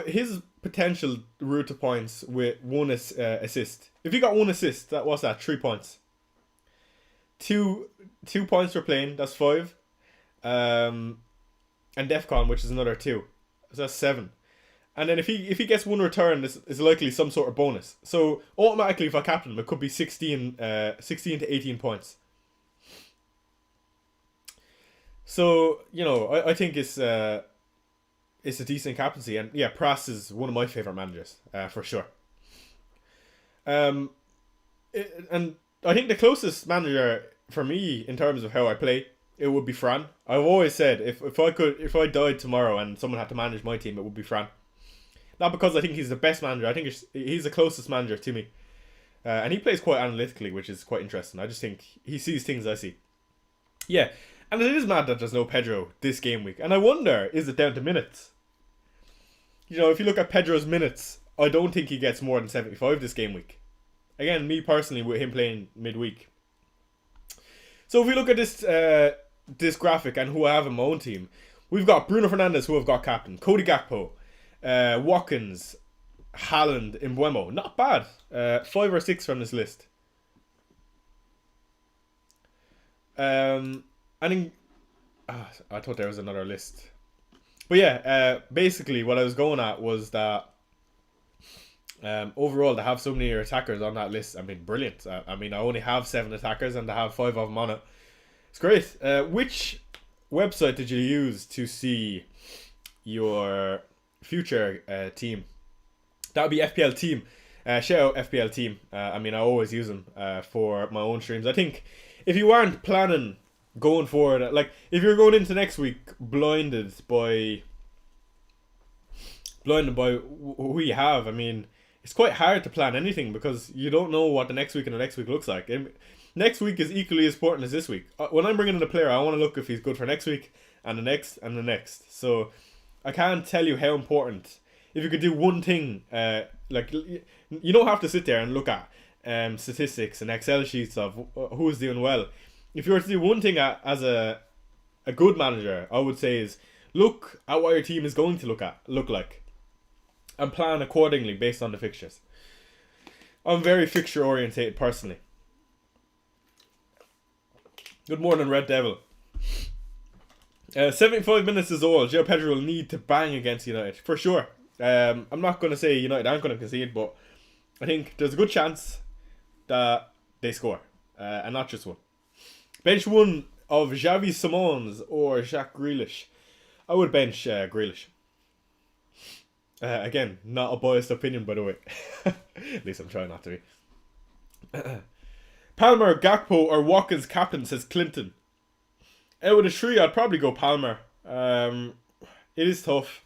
A: his potential route to points with one assist. If you got one assist, what's that? 3 points. Two points for playing, that's 5. And DEFCON, which is another 2. So that's 7. And then if he gets one return, it's likely some sort of bonus. So automatically, if I captain him, it could be 16 to 18 points. So, you know, I think it's a decent captaincy. And yeah, Prass is one of my favourite managers, for sure. And I think the closest manager for me in terms of how I play, it would be Fran. I've always said if I died tomorrow and someone had to manage my team, it would be Fran. Not because I think he's the best manager. I think he's the closest manager to me. And he plays quite analytically, which is quite interesting. I just think he sees things I see. Yeah. And it is mad that there's no Pedro this game week. And I wonder, is it down to minutes? You know, if you look at Pedro's minutes, I don't think he gets more than 75 this game week. Again, me personally, with him playing midweek. So if we look at this graphic and who I have in my own team, we've got Bruno Fernandes, who I've got captain. Cody Gakpo. Watkins, Haaland, Mbeumo. Not bad. 5 or 6 from this list. I thought there was another list. But yeah, basically what I was going at was that overall to have so many attackers on that list, I mean, brilliant. I mean, I only have 7 attackers and to have 5 of them on it, it's great. Which website did you use to see your future team? That would be FPL team. Shout out FPL team. I mean, I always use them for my own streams. I think if you aren't planning going forward, like if you're going into next week blinded by who you have, I mean, it's quite hard to plan anything because you don't know what the next week and the next week looks like. And next week is equally as important as this week. When I'm bringing in a player, I want to look if he's good for next week and the next and the next. So I can't tell you how important. If you could do one thing, like you don't have to sit there and look at statistics and Excel sheets of who's doing well. If you were to do one thing as a good manager, I would say is look at what your team is going to look like, and plan accordingly based on the fixtures. I'm very fixture orientated personally. Good morning, Red Devil. 75 minutes is all. João Pedro will need to bang against United for sure. I'm not going to say United aren't going to concede, but I think there's a good chance that they score, and not just one. Bench one of Xavi Simons or Jack Grealish. I would bench Grealish. Again, not a biased opinion, by the way. At least I'm trying not to be. Palmer, Gakpo, or Watkins captain, says Clinton. Out of the three, I'd probably go Palmer. It is tough.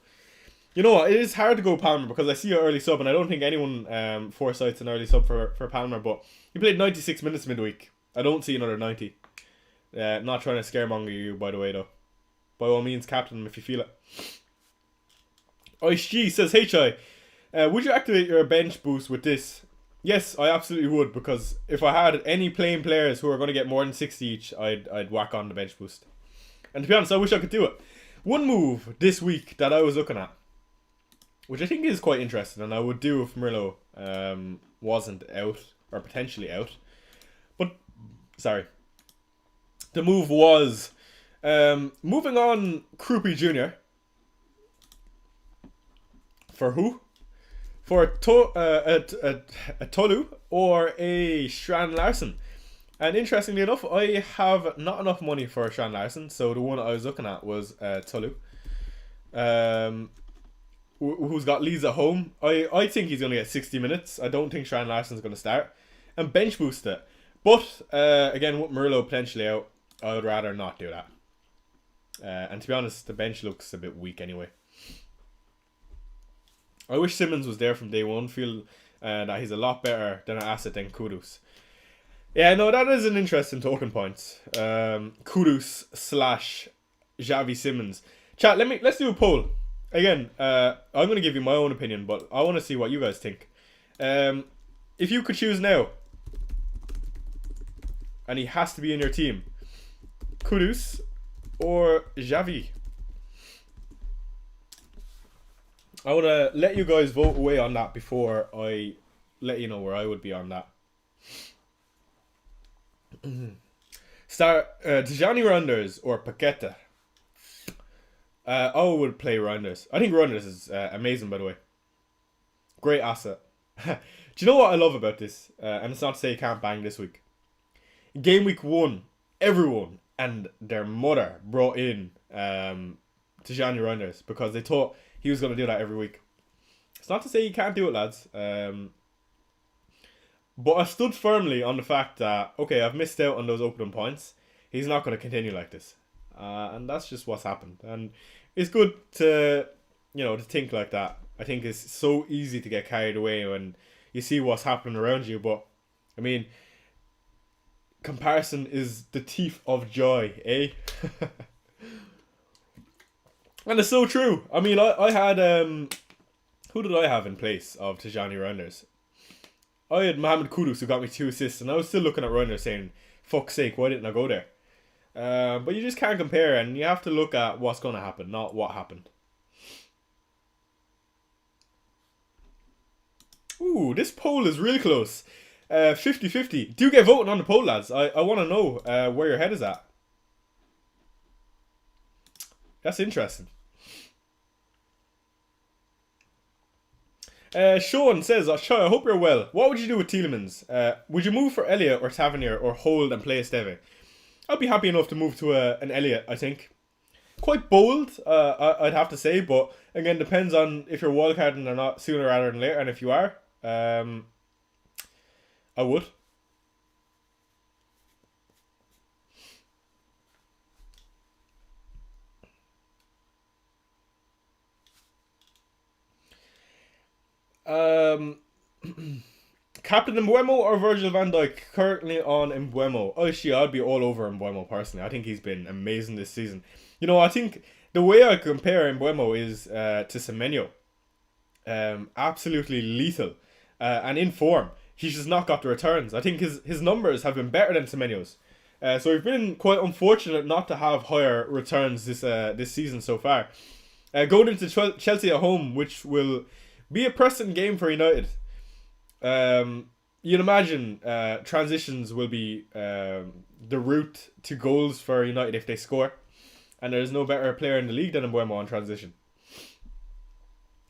A: You know what? It is hard to go Palmer because I see an early sub, and I don't think anyone foresights an early sub for Palmer. But he played 96 minutes midweek. I don't see another 90. Not trying to scaremonger you, by the way, though. By all means, captain him if you feel it. ISG says, HI, would you activate your bench boost with this? Yes, I absolutely would, because if I had any playing players who are going to get more than 60 each, I'd whack on the bench boost. And to be honest, I wish I could do it. One move this week that I was looking at, which I think is quite interesting, and I would do if Merlot wasn't out, or potentially out. But, sorry. The move was moving on Krupi Jr. For who? For a Tolu or a Strand Larson. And interestingly enough, I have not enough money for a Strand Larson, so the one I was looking at was Tolu. Who's got Leeds at home. I think he's going to get 60 minutes. I don't think Strand Larson's going to start. And bench boost it. But, again, with Merlot potentially out, I would rather not do that. And to be honest, the bench looks a bit weak anyway. I wish Simmons was there from day one. Feel that he's a lot better than an asset than Kudus. Yeah, no, that is an interesting talking point. Kudus / Xavi Simmons. Chat, let's do a poll. Again, I'm going to give you my own opinion, but I want to see what you guys think. If you could choose now, and he has to be in your team, Kudus or Xavi? I want to let you guys vote away on that before I let you know where I would be on that. Tijani Rounders or Paqueta? I would play Rounders. I think Rounders is amazing, by the way. Great asset. Do you know what I love about this? And it's not to say you can't bang this week. Gameweek 1, everyone and their mother brought in Tijani Rounders because they thought he was going to do that every week. It's not to say you can't do it, lads. But I stood firmly on the fact that, okay, I've missed out on those opening points. He's not going to continue like this. And that's just what's happened. And it's good to, to think like that. I think it's so easy to get carried away when you see what's happening around you. But, I mean, comparison is the thief of joy, eh? And it's so true. I mean, I had, who did I have in place of Tijani Rounders? I had Mohamed Kudus, who got me 2 assists, and I was still looking at Rounders saying, fuck's sake, why didn't I go there? But you just can't compare, and you have to look at what's going to happen, not what happened. Ooh, this poll is really close. 50-50. Do get voting on the poll, lads. I want to know where your head is at. That's interesting. Sean says, I hope you're well. What would you do with Tielemans? Would you move for Elliot or Tavernier or hold and play Esteve? I'd be happy enough to move to an Elliot, I think. Quite bold, I'd have to say, but again, depends on if you're wildcarding or not sooner rather than later, and if you are, I would. Captain Mbuemo or Virgil van Dijk? Currently on Mbuemo. Oh, I'd be all over Mbuemo personally. I think he's been amazing this season. I think the way I compare Mbuemo is to Semenyo. Absolutely lethal. And in form. He's just not got the returns. I think his numbers have been better than Semenyo's. So we've been quite unfortunate not to have higher returns this season so far. Going into Chelsea at home, which will be a pressing game for United. You'd imagine transitions will be the route to goals for United if they score. And there's no better player in the league than Mbuemo on transition.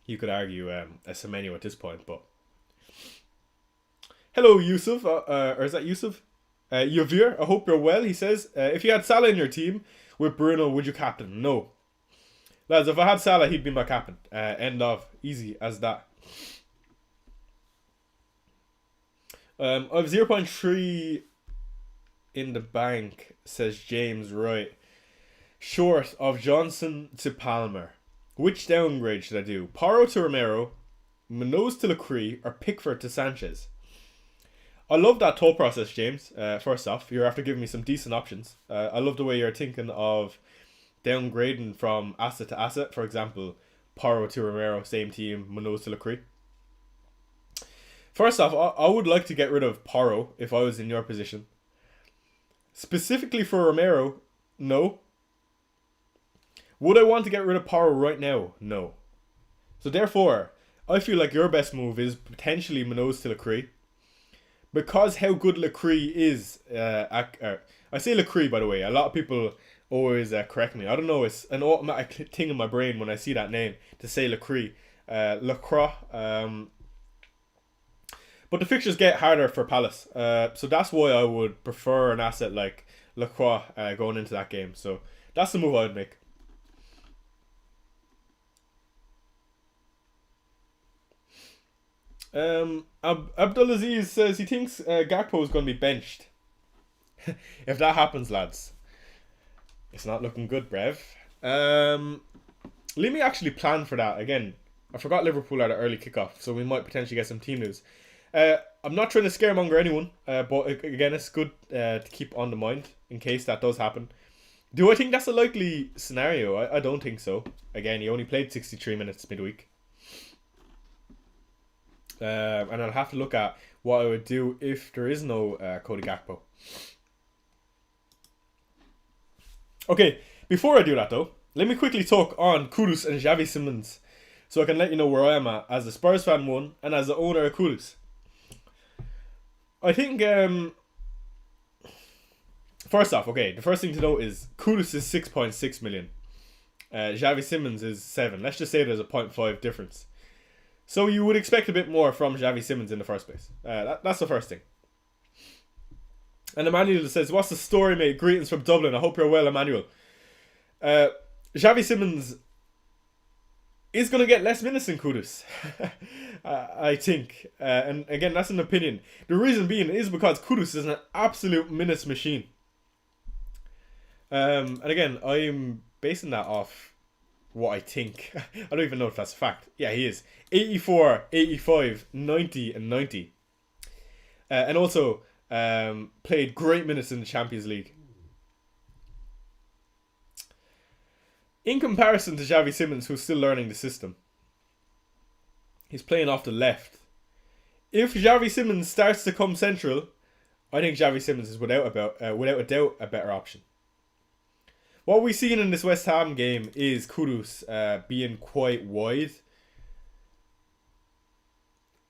A: You could argue a Semenyo at this point, but... Hello, Yusuf. Or is that Yusuf? Yavir, I hope you're well. He says, if you had Salah in your team with Bruno, would you captain? No. Lads, if I had Salah, he'd be my captain. End of. Easy as that. I have 0.3 in the bank, says James Wright. Short of Johnson to Palmer. Which downgrade should I do? Porro to Romero, Munoz to Lecree, or Pickford to Sanchez? I love that thought process, James. First off, you're after giving me some decent options. I love the way you're thinking of downgrading from asset to asset. For example, Porro to Romero, same team, Munoz to Lecree. First off, I would like to get rid of Porro if I was in your position. Specifically for Romero, no. Would I want to get rid of Porro right now? No. So therefore, I feel like your best move is potentially Munoz to Lecree. Because how good Lecree is, I say Lecree by the way, a lot of people always correct me. I don't know, it's an automatic thing in my brain when I see that name to say Lecree. Lacroix. But the fixtures get harder for Palace. So that's why I would prefer an asset like Lacroix going into that game. So that's the move I would make. Abdulaziz says he thinks Gakpo is going to be benched. If that happens, lads, it's not looking good, Brev. Let me actually plan for that. Again, I forgot Liverpool had an early kickoff, so we might potentially get some team news. I'm not trying to scaremonger anyone, but again, it's good to keep on the mind in case that does happen. Do I think that's a likely scenario? I don't think so. Again, he only played 63 minutes midweek. And I'll have to look at what I would do if there is no Cody Gakpo. Okay, before I do that though, let me quickly talk on Kudus and Xavi Simons, so I can let you know where I am at as a Spurs fan one and as the owner of Kudus. I think first off, okay, the first thing to note is Kudus is 6.6 million. Xavi Simons is 7. Let's just say there's a 0.5 difference. So you would expect a bit more from Xavi Simons in the first place. That's the first thing. And Emmanuel says, what's the story, mate? Greetings from Dublin. I hope you're well, Emmanuel. Xavi Simons is going to get less minutes than Kudus. I think. And again, that's an opinion. The reason being is because Kudus is an absolute minutes machine. And again, I'm basing that off what I think. I don't even know if that's a fact. Yeah, he is. 84, 85, 90 and 90. And also played great minutes in the Champions League. In comparison to Xavi Simons, who's still learning the system, he's playing off the left. If Xavi Simons starts to come central, I think Xavi Simons is without a doubt a better option. What we've seen in this West Ham game is Kudus being quite wide.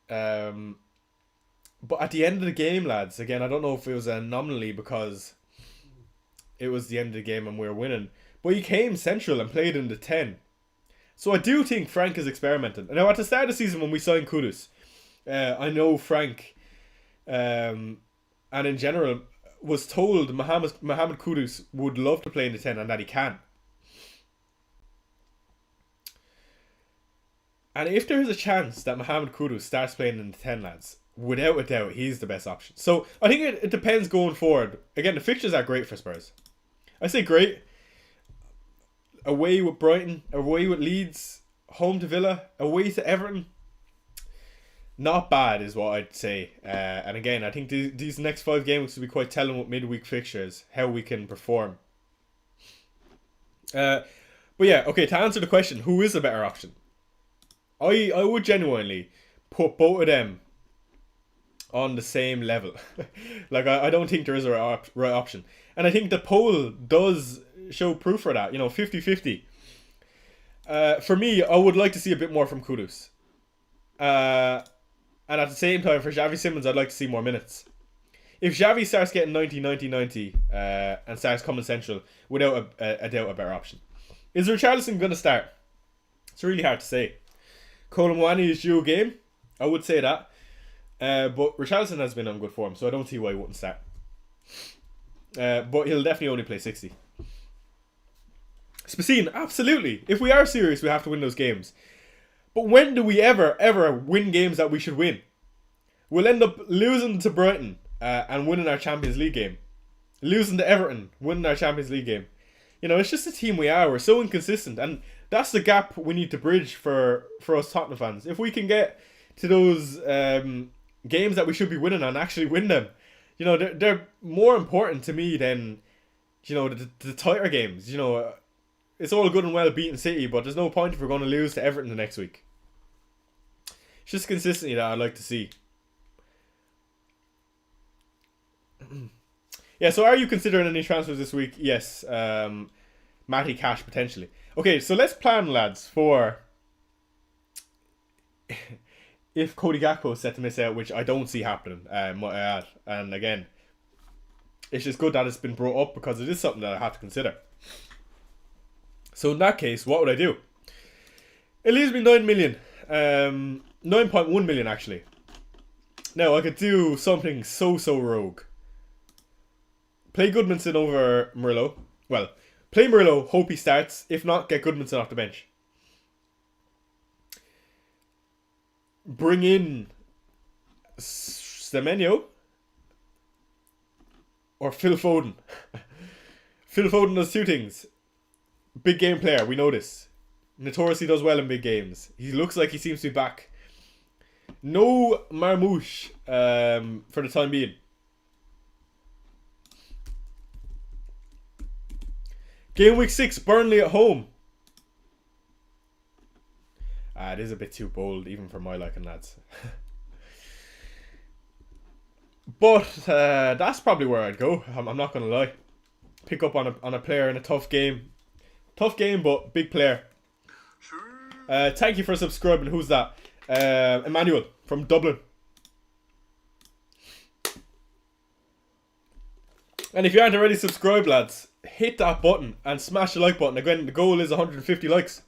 A: But at the end of the game, lads, again, I don't know if it was an anomaly because it was the end of the game and we were winning, but he came central and played in the 10. So I do think Frank is experimenting. Now, at the start of the season when we signed Kudus, I know Frank, and in general, was told Mohamed Kudus would love to play in the 10 and that he can. And if there is a chance that Mohamed Kudus starts playing in the 10, lads, without a doubt, he's the best option. So I think it depends going forward. Again, the fixtures are great for Spurs. I say great. Away with Brighton, away with Leeds, home to Villa, away to Everton. Not bad is what I'd say. And again, I think these next 5 games will be quite telling with midweek fixtures, how we can perform. But yeah, okay, to answer the question, who is a better option? I would genuinely put both of them on the same level. Like, I don't think there is a right option. And I think the poll does show proof for that. 50-50. For me, I would like to see a bit more from Kudus. And at the same time, for Xavi Simons, I'd like to see more minutes. If Xavi starts getting 90, and starts coming central, without a doubt, a better option. Is Richarlison going to start? It's really hard to say. Colomwani is due a game. I would say that. But Richarlison has been on good form, so I don't see why he wouldn't start. But he'll definitely only play 60. Spacine, absolutely. If we are serious, we have to win those games. But when do we ever win games that we should win? We'll end up losing to Brighton and winning our Champions League game. losing to Everton, winning our Champions League game. You know, it's just the team we are. We're so inconsistent, and that's the gap we need to bridge for us Tottenham fans. If we can get to those games that we should be winning and actually win them, you know, they're more important to me than, you know, the tighter games. You know, it's all good and well beating City, but there's no point if we're going to lose to Everton the next week. It's just consistency that I'd like to see. Yeah, so are you considering any transfers this week? Yes. Matty Cash, potentially. Okay, so let's plan, lads, for if Cody Gakpo is set to miss out, which I don't see happening, might I add. And again, it's just good that it's been brought up because it is something that I have to consider. So in that case, what would I do? It leaves me 9 million. 9.1 million, actually. Now, I could do something so rogue. Play Goodmanson over Murillo. Well, play Murillo, hope he starts. If not, get Goodmanson off the bench. Bring in Semenyo or Phil Foden. Phil Foden does two things. Big game player, we know this. Notoriously does well in big games. He looks like he seems to be back. No Marmouche for the time being. Gameweek 6, Burnley at home. It is a bit too bold, even for my liking, lads. But that's probably where I'd go. I'm not going to lie. Pick up on a player in a tough game. Tough game, but big player. Thank you for subscribing. Who's that? Emmanuel from Dublin. And if you aren't already subscribed, lads, hit that button and smash the like button. Again, the goal is 150 likes.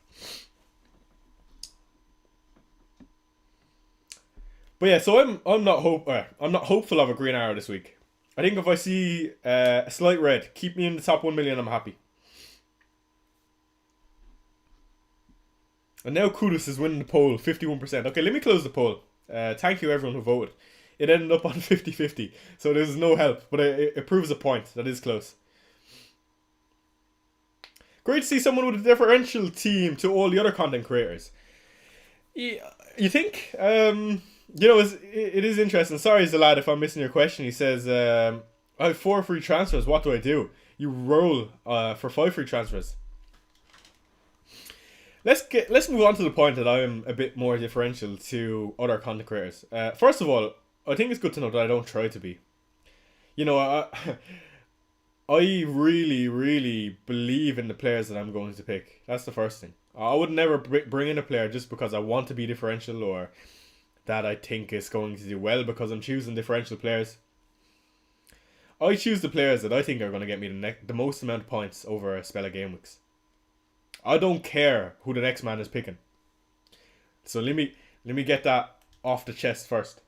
A: But yeah, so I'm not hopeful of a green arrow this week. I think if I see a slight red, keep me in the top 1 million, I'm happy. And now Kudus is winning the poll, 51%. Okay, let me close the poll. Thank you everyone who voted. It ended up on 50-50, so there's no help, but it proves a point. That is close. Great to see someone with a differential team to all the other content creators. Yeah, you think? You know, it is interesting. Sorry, Zalad, if I'm missing your question. He says, I have 4 free transfers. What do I do? You roll for 5 free transfers. Let's move on to the point that I am a bit more differential to other content creators. First of all, I think it's good to know that I don't try to be. You know, I really believe in the players that I'm going to pick. That's the first thing. I would never bring in a player just because I want to be differential or that I think is going to do well because I'm choosing differential players. I choose the players that I think are going to get me the most amount of points over a spell of game weeks. I don't care who the next man is picking. So let me get that off the chest first.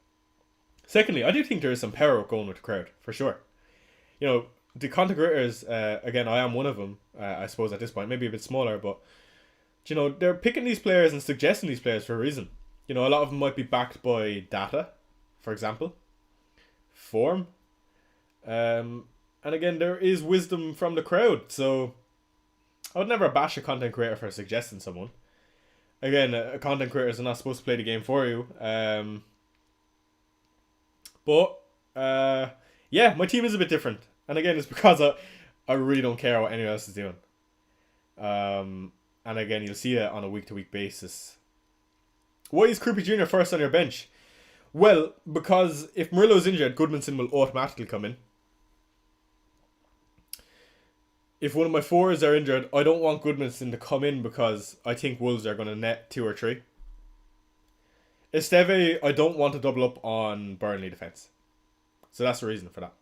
A: Secondly, I do think there is some power going with the crowd, for sure. You know, the content creators, again, I am one of them, I suppose at this point, maybe a bit smaller, but, you know, they're picking these players and suggesting these players for a reason. You know, a lot of them might be backed by data, for example, form, and again, there is wisdom from the crowd, so I would never bash a content creator for suggesting someone. Again, content creators are not supposed to play the game for you, but yeah, my team is a bit different. And again, it's because I really don't care what anyone else is doing. And again, you'll see it on a week-to-week basis. Why is Krupi Jr. first on your bench? Well, because if Murillo's injured, Goodmanson will automatically come in. If one of my 4s are injured, I don't want Goodmanson to come in because I think Wolves are going to net 2 or 3. Esteve, I don't want to double up on Burnley defence. So that's the reason for that.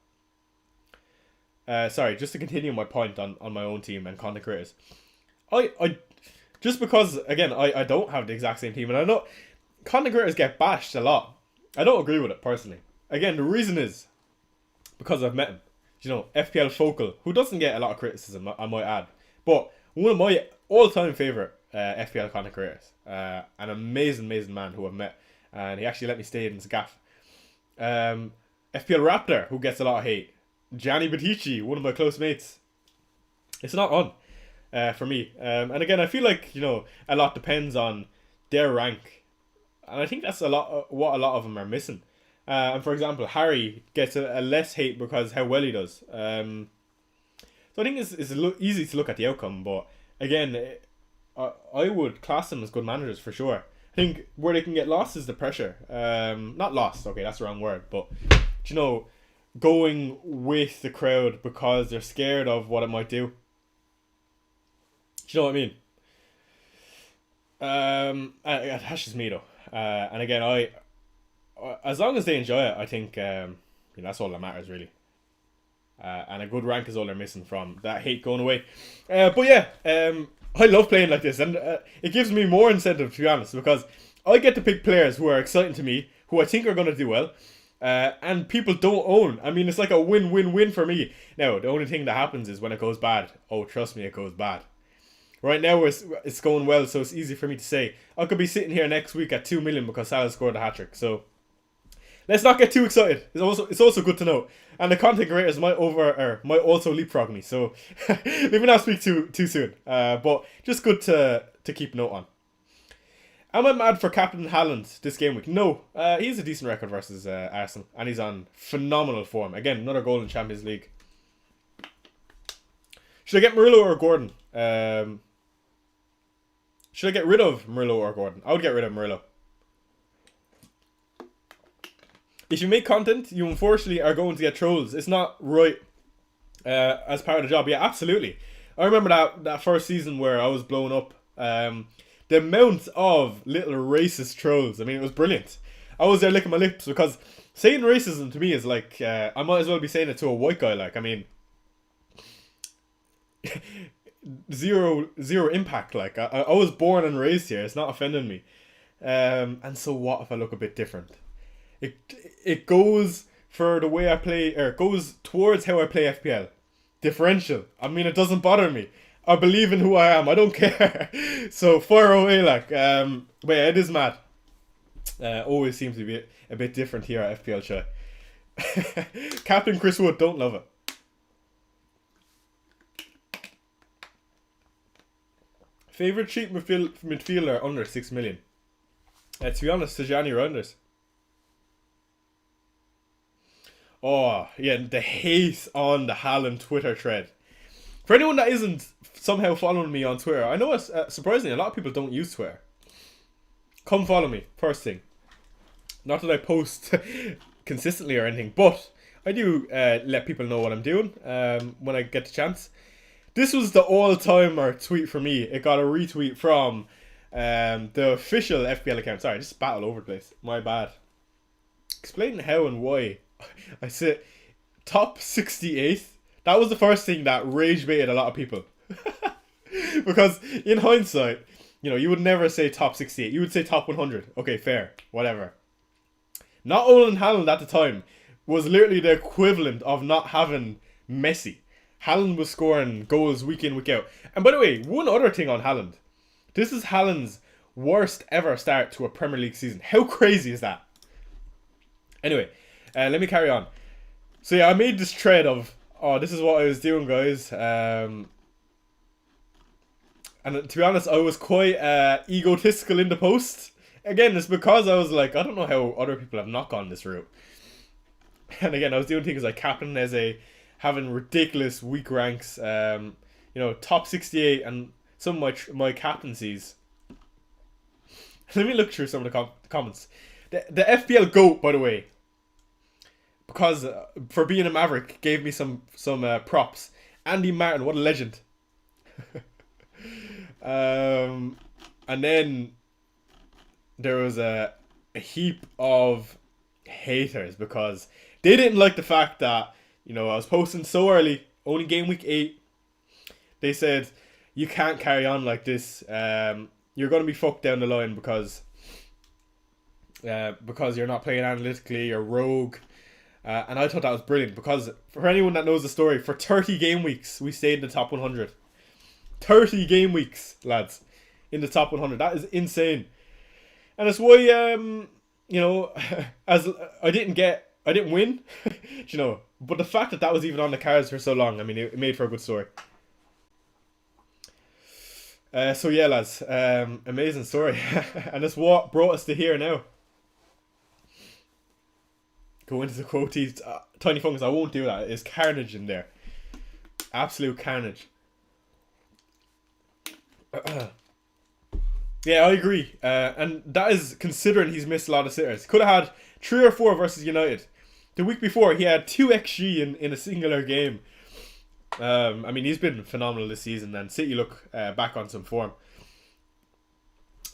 A: Sorry, just to continue my point on my own team and content creators. I just because, again, I don't have the exact same team, and I know content creators get bashed a lot. I don't agree with it, personally. Again, the reason is because I've met him. You know, FPL Focal, who doesn't get a lot of criticism, I might add. But one of my all-time favourite FPL content creators. An amazing man who I've met. And he actually let me stay in his gaff. FPL Raptor, who gets a lot of hate. Gianni Battici, one of my close mates. It's not on for me. And again, I feel like, a lot depends on their rank. And I think that's what a lot of them are missing. And for example, Harry gets a less hate because how well he does. So I think it's easy to look at the outcome, but again, I would class them as good managers for sure. I think where they can get lost is the pressure. Not lost, okay, that's the wrong word, but going with the crowd because they're scared of what it might do. Do you know what I mean? That's just me though. And again, as long as they enjoy it, I think that's all that matters really. And a good rank is all they're missing from that hate going away. But yeah, I love playing like this, and it gives me more incentive, to be honest, because I get to pick players who are exciting to me, who I think are going to do well, and people don't own. I mean, it's like a win-win-win for me. Now, the only thing that happens is when it goes bad. Oh, trust me, it goes bad. Right now, it's going well, so it's easy for me to say. I could be sitting here next week at 2 million because Salah scored a hat-trick, so let's not get too excited. It's also good to know. And the content creators might also leapfrog me, so let me not speak too soon. But just good to keep note on. Am I mad for Captain Haaland this game week? No. He has a decent record versus Arsenal, and he's on phenomenal form. Again, another goal in Champions League. Should I get Murillo or Gordon? Should I get rid of Murillo or Gordon? I would get rid of Murillo. If you make content, you unfortunately are going to get trolls. It's not right as part of the job. Yeah, absolutely. I remember that first season where I was blown up. The amount of little racist trolls. I mean, it was brilliant. I was there licking my lips because saying racism to me is like, I might as well be saying it to a white guy. Like, I mean, zero impact. Like, I was born and raised here. It's not offending me. And so what if I look a bit different? It goes for the way I play, or it goes towards how I play FPL. Differential. I mean, it doesn't bother me. I believe in who I am. I don't care. So fire away, like. But yeah, it is mad. Always seems to be a bit different here at FPL Chat. Captain Chris Wood, don't love it. Favorite cheap midfielder under 6 million. To be honest, Tijani Rounders. Oh, yeah, the hate on the Haaland Twitter thread. For anyone that isn't somehow following me on Twitter, I know surprisingly a lot of people don't use Twitter. Come follow me, first thing. Not that I post consistently or anything, but I do let people know what I'm doing when I get the chance. This was the all-timer tweet for me. It got a retweet from the official FPL account. Sorry, I just battled over the place. My bad. Explaining how and why I said top 68th. That was the first thing that rage baited a lot of people. Because in hindsight, you would never say top 68. You would say top 100. Okay, fair. Whatever. Not owning Haaland at the time was literally the equivalent of not having Messi. Haaland was scoring goals week in, week out. And by the way, one other thing on Haaland. This is Haaland's worst ever start to a Premier League season. How crazy is that? Anyway, let me carry on. So yeah, I made this thread of, this is what I was doing, guys. And to be honest, I was quite egotistical in the post. Again, it's because I was like, I don't know how other people have not gone this route. And again, I was doing things like Captain Eze, having ridiculous weak ranks, top 68 and some of my captaincies. Let me look through some of the comments. The FPL GOAT, by the way, because for being a Maverick, gave me some props. Andy Martin, what a legend. And then there was a heap of haters because they didn't like the fact that I was posting so early, only game week 8. They said you can't carry on like this. You're gonna be fucked down the line because you're not playing analytically, you're rogue. And I thought that was brilliant because for anyone that knows the story, for 30 game weeks we stayed in the top 100. 30 game weeks, lads, in the top 100. That is insane. And it's why as I didn't get I didn't win, you know. But the fact that that was even on the cards for so long, I mean, it made for a good story. So yeah, lads, amazing story, and it's what brought us to here now. Go into the quotes, Tiny Fungus. I won't do that. It's carnage in there, absolute carnage. Yeah, I agree, and that is considering he's missed a lot of sitters. Could have had 3 or 4 versus United. The week before, he had 2 XG in a singular game. I mean, he's been phenomenal this season, and City look back on some form.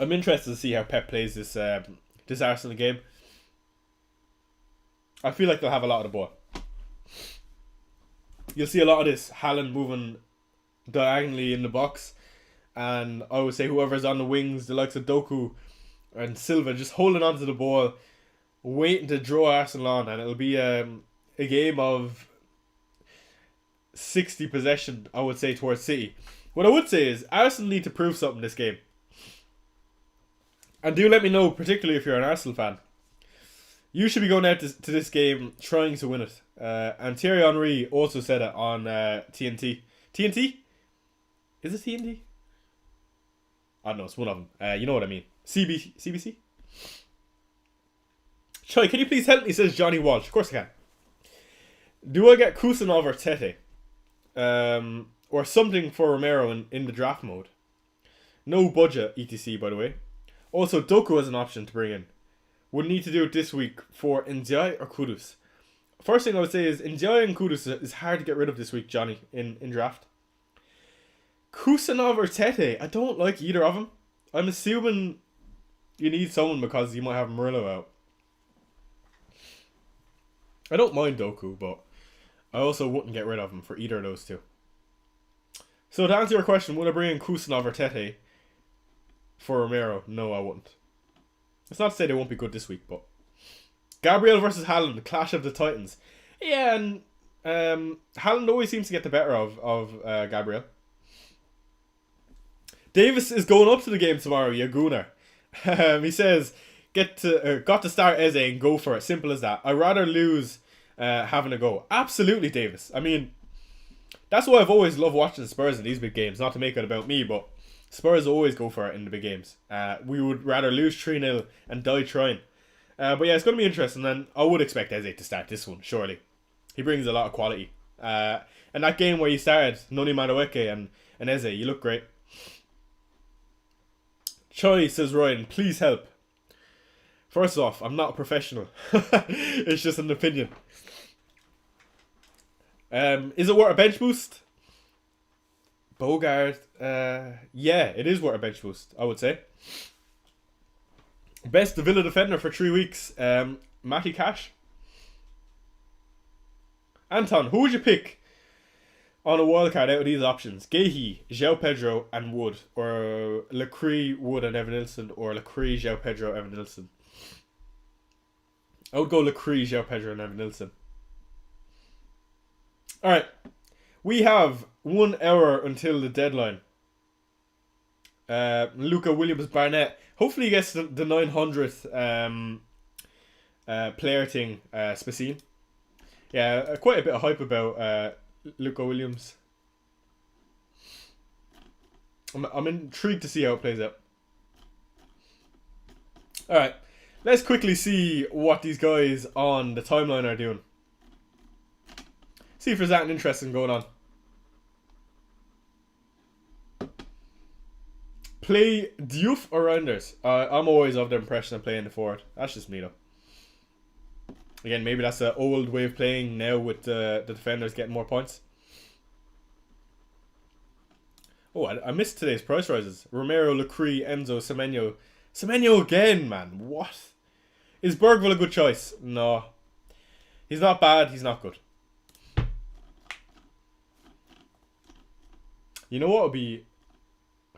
A: I'm interested to see how Pep plays this Arsenal game. I feel like they'll have a lot of the ball. You'll see a lot of this Haaland moving diagonally in the box, and I would say whoever's on the wings, the likes of Doku and Silva, just holding onto the ball, waiting to draw Arsenal on, and it'll be a game of 60 possession, I would say, towards City. What I would say is Arsenal need to prove something this game. And do let me know, particularly if you're an Arsenal fan. You should be going out to this game trying to win it. And Thierry Henry also said it on TNT. TNT? Is it TNT? I don't know, it's one of them. You know what I mean. CBC? Choi, can you please help me, says Johnny Walsh. Of course I can. Do I get Kusanov or Tete? Or something for Romero in the draft mode? No budget, etc, by the way. Also, Doku as an option to bring in. Would need to do it this week for Ndiaye or Kudus. First thing I would say is Ndiaye and Kudus is hard to get rid of this week, Johnny, in draft. Kusanov or Tete, I don't like either of them. I'm assuming you need someone because you might have Murillo out. I don't mind Doku, but I also wouldn't get rid of him for either of those two. So to answer your question, would I bring in Kusanov or Tete for Romero? No, I wouldn't. It's not to say they won't be good this week, but Gabriel versus Haaland, the clash of the titans. Yeah, and Haaland always seems to get the better of Gabriel. Davis is going up to the game tomorrow, Yagunar. He says, got to start Eze and go for it. Simple as that. I'd rather lose having a go. Absolutely, Davis. I mean, that's why I've always loved watching Spurs in these big games. Not to make it about me, but Spurs always go for it in the big games. We would rather lose 3-0 and die trying. But yeah, it's going to be interesting, and I would expect Eze to start this one, surely. He brings a lot of quality. And that game where you started, Noni Madueke and Eze, you look great. Choi, says Ryan, please help. First off, I'm not a professional. It's just an opinion. Is it worth a bench boost? Bogard, yeah, it is worth a bench boost, I would say. Best Villa defender for 3 weeks, Matty Cash. Anton, who would you pick on a wildcard out of these options? Gehi, João Pedro and Wood, or Lecree, Wood and Evan Nilsson, or Lecree, João Pedro, Evan Nilsson? I would go Lecree, João Pedro and Evan Nilsson. Alright, we have 1 hour until the deadline. Luca Williams Barnett. Hopefully he gets the 900th player thing, Spacine. Yeah, quite a bit of hype about Luca Williams. I'm intrigued to see how it plays out. Alright, let's quickly see what these guys on the timeline are doing. See if there's anything interesting going on. Play Diouf or Rounders? I'm always of the impression of playing the forward. That's just me though. Again, maybe that's an old way of playing now with the defenders getting more points. Oh, I missed today's price rises. Romero, Lecree, Enzo, Semenyo. Semenyo again, man. What? Is Bergville a good choice? No. He's not bad, he's not good. You know what would be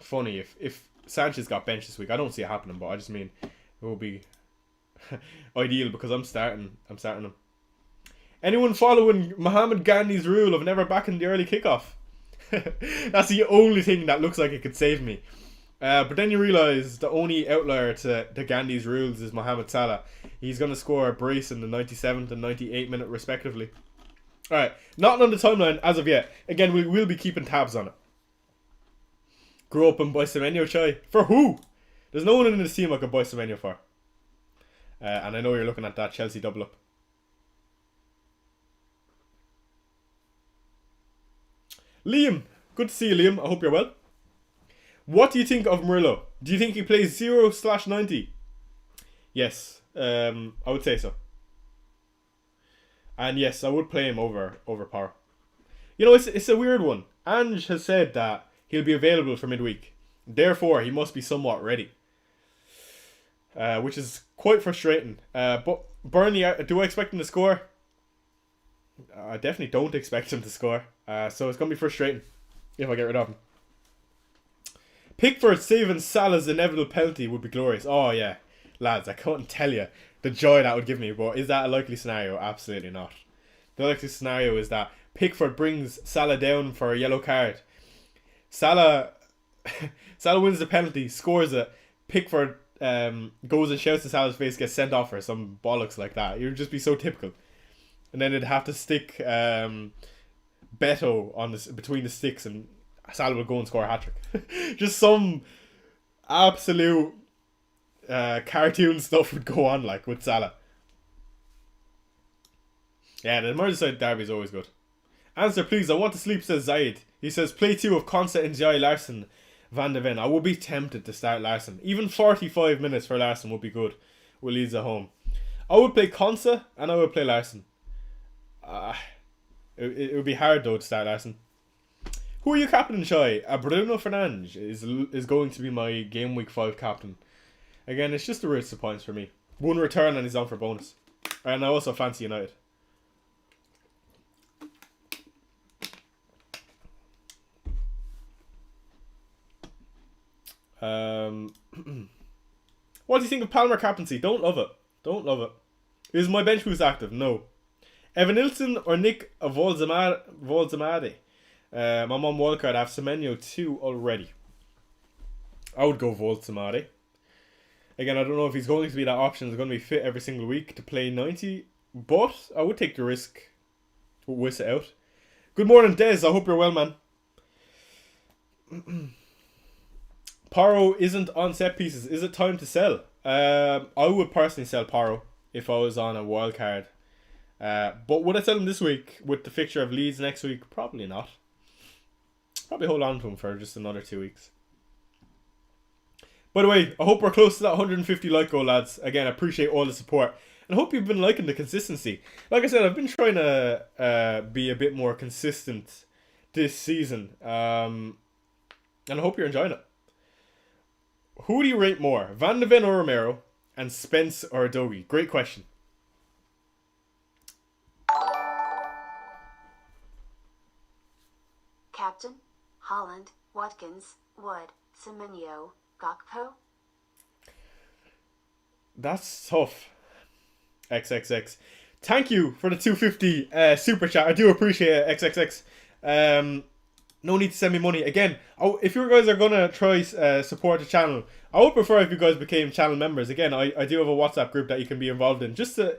A: funny if Sanchez got benched this week? I don't see it happening, but I just mean it would be ideal because I'm starting him. Anyone following Mohammed Gandhi's rule of never backing the early kickoff? That's the only thing that looks like it could save me. But then you realise the only outlier to Gandhi's rules is Mohamed Salah. He's going to score a brace in the 97th and 98th minute respectively. Alright, not on the timeline as of yet. Again, we will be keeping tabs on it. Grow up and buy Semenyo chai. For who? There's no one in this team I could buy Semenyo for. And I know you're looking at that Chelsea double up. Liam. Good to see you, Liam. I hope you're well. What do you think of Murillo? Do you think he plays 0/90? Yes. I would say so. And yes, I would play him over Power. You know, it's a weird one. Ange has said that he'll be available for midweek. Therefore, he must be somewhat ready. Which is quite frustrating. But Burnley, do I expect him to score? I definitely don't expect him to score. So it's going to be frustrating if I get rid of him. Pickford saving Salah's inevitable penalty would be glorious. Oh yeah, lads, I couldn't tell you the joy that would give me. But is that a likely scenario? Absolutely not. The likely scenario is that Pickford brings Salah down for a yellow card. Salah wins the penalty, scores it. Pickford goes and shouts to Salah's face, gets sent off or some bollocks like that. It would just be so typical. And then they'd have to stick Beto on between the sticks, and Salah would go and score a hat-trick. Just some absolute cartoon stuff would go on like with Salah. Yeah, the Merseyside derby is always good. Answer please, I want to sleep, says Zaid. He says play 2 of Consa and Jai Larson, Van de Ven. I would be tempted to start Larson. Even 45 minutes for Larson would be good with Leeds at home. I would play Consa and I would play Larson. It would be hard though to start Larson. Who are you captain, Shai? Bruno Fernandes is going to be my Gameweek 5 captain. Again, it's just a waste of points for me. 1 return and he's on for bonus. And I also fancy United. What do you think of Palmer captaincy? Don't love it. Don't love it. Is my bench boost active? No. Evan Nilsson or Nick Volzamade? I'm on wildcard. I have Semenyo 2 already. I would go Volzamade. Again, I don't know if he's going to be that option. He's going to be fit every single week to play 90. But I would take the risk. Whisk it out. Good morning, Des. I hope you're well, man. Paro isn't on set pieces. Is it time to sell? I would personally sell Paro if I was on a wild card. But would I sell him this week with the fixture of Leeds next week? Probably not. Probably hold on to him for just another 2 weeks. By the way, I hope we're close to that 150 like goal, lads. Again, I appreciate all the support. And I hope you've been liking the consistency. Like I said, I've been trying to be a bit more consistent this season. And I hope you're enjoying it. Who do you rate more? Van de Ven or Romero? And Spence or Adogi? Great question.
B: Captain, Holland, Watkins, Wood, Semenyo, Gakpo.
A: That's tough. XXX. Thank you for the 250 super chat. I do appreciate it, XXX. No need to send me money. Again, if you guys are going to try support the channel, I would prefer if you guys became channel members. Again, I do have a WhatsApp group that you can be involved in. Just to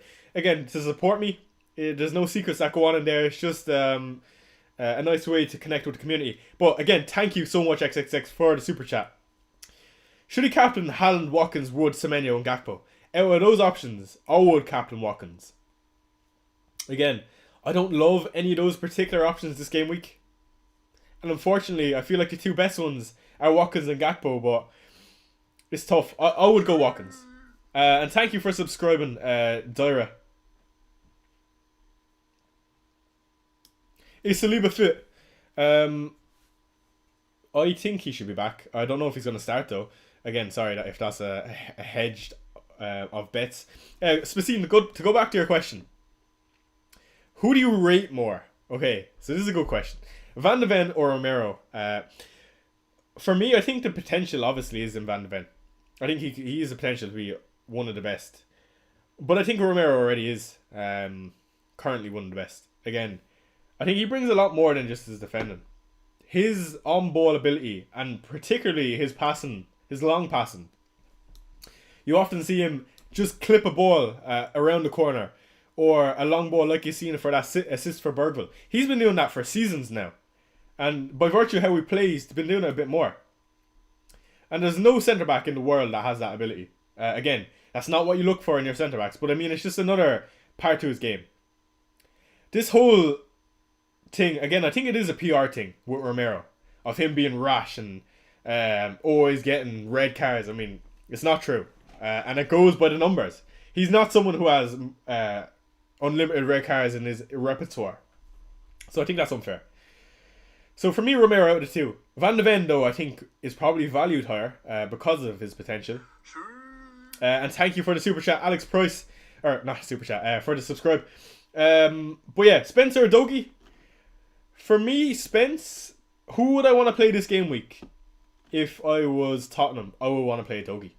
A: support me. There's no secrets that go on in there. It's just a nice way to connect with the community. But again, thank you so much, XXX, for the super chat. Should he captain Haaland, Watkins, Wood, Semenyo and Gakpo? Out of those options, I would captain Watkins. Again, I don't love any of those particular options this game week. And unfortunately, I feel like the 2 best ones are Watkins and Gakpo, but it's tough. I would go Watkins. And thank you for subscribing, Dyra. Is Saliba fit? I think he should be back. I don't know if he's going to start though. Again, sorry if that's a hedged of bets. Spacine, to go back to your question. Who do you rate more? Okay, so this is a good question. Van de Ven or Romero? For me, I think the potential obviously is in Van de Ven. I think he has the potential to be one of the best. But I think Romero already is currently one of the best. Again, I think he brings a lot more than just his defending. his on-ball ability, and particularly his passing, his long passing. You often see him just clip a ball around the corner, or a long ball like you've seen for that assist for Bergville. He's been doing that for seasons now. And by virtue of how he plays, he's been doing it a bit more. And there's no centre-back in the world that has that ability. Again, that's not what you look for in your centre-backs, but I mean, it's just another part to his game. This whole thing, again, I think it is a PR thing with Romero, of him being rash and always getting red cards. I mean, it's not true. And it goes by the numbers. He's not someone who has unlimited red cards in his repertoire. So I think that's unfair. So for me, Romero out of the two. Van de Ven, though, I think is probably valued higher because of his potential. And thank you for the super chat, Alex Price. Or not super chat, for the subscribe. But yeah, Spencer or Dogie? For me, Spence, who would I want to play this game week? If I was Tottenham, I would want to play Dogie.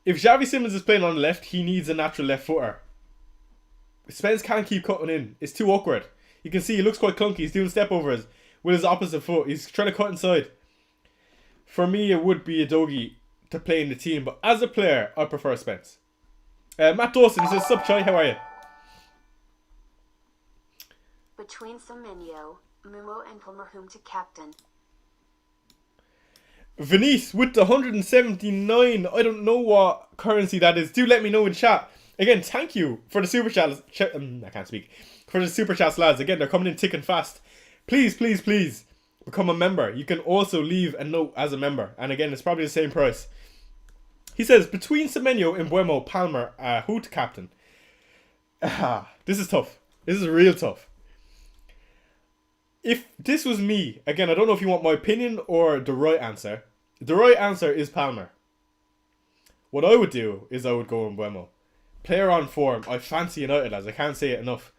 A: If Xavi Simons is playing on the left, he needs a natural left footer. Spence can't keep cutting in. It's too awkward. You can see he looks quite clunky. He's doing step overs with his opposite foot. He's trying to cut inside. For me, it would be a Dogie to play in the team. But as a player, I prefer Spence. Matt Dawson, he says, "Sup, Chai, how are you?"
B: Between Semenyo, Mumo and Palmer, whom to captain?
A: Venice with the 179. I don't know what currency that is. Do let me know in chat. Again, thank you for the super chats. I can't speak. For the super chats, lads. Again, they're coming in thick and fast. Please, please, please become a member. You can also leave a note as a member. And again, it's probably the same price. He says, between Semenyo, Mbeumo, Palmer, who to captain? This is tough. This is real tough. If this was me, again, I don't know if you want my opinion or the right answer. The right answer is Palmer. What I would do is I would go Mbeumo. Player on form. I fancy United, lads. I can't say it enough.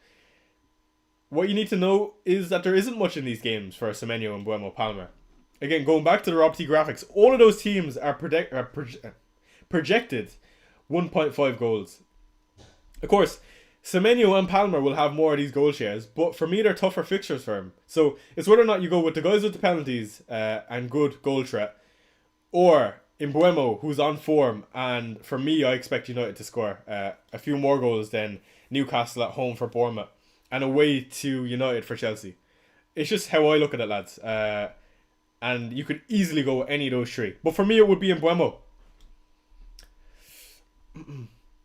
A: What you need to know is that there isn't much in these games for Semenyo and Mbeumo, Palmer. Again, going back to the Rob T graphics, all of those teams are projected 1.5 goals. Of course, Semenyo and Palmer will have more of these goal shares, but for me, they're tougher fixtures for him. So it's whether or not you go with the guys with the penalties and good goal threat, or Mbeumo, who's on form. And for me, I expect United to score a few more goals than Newcastle at home for Bournemouth and away to United for Chelsea. It's just how I look at it, lads. And you could easily go with any of those three. But for me, it would be Mbeumo.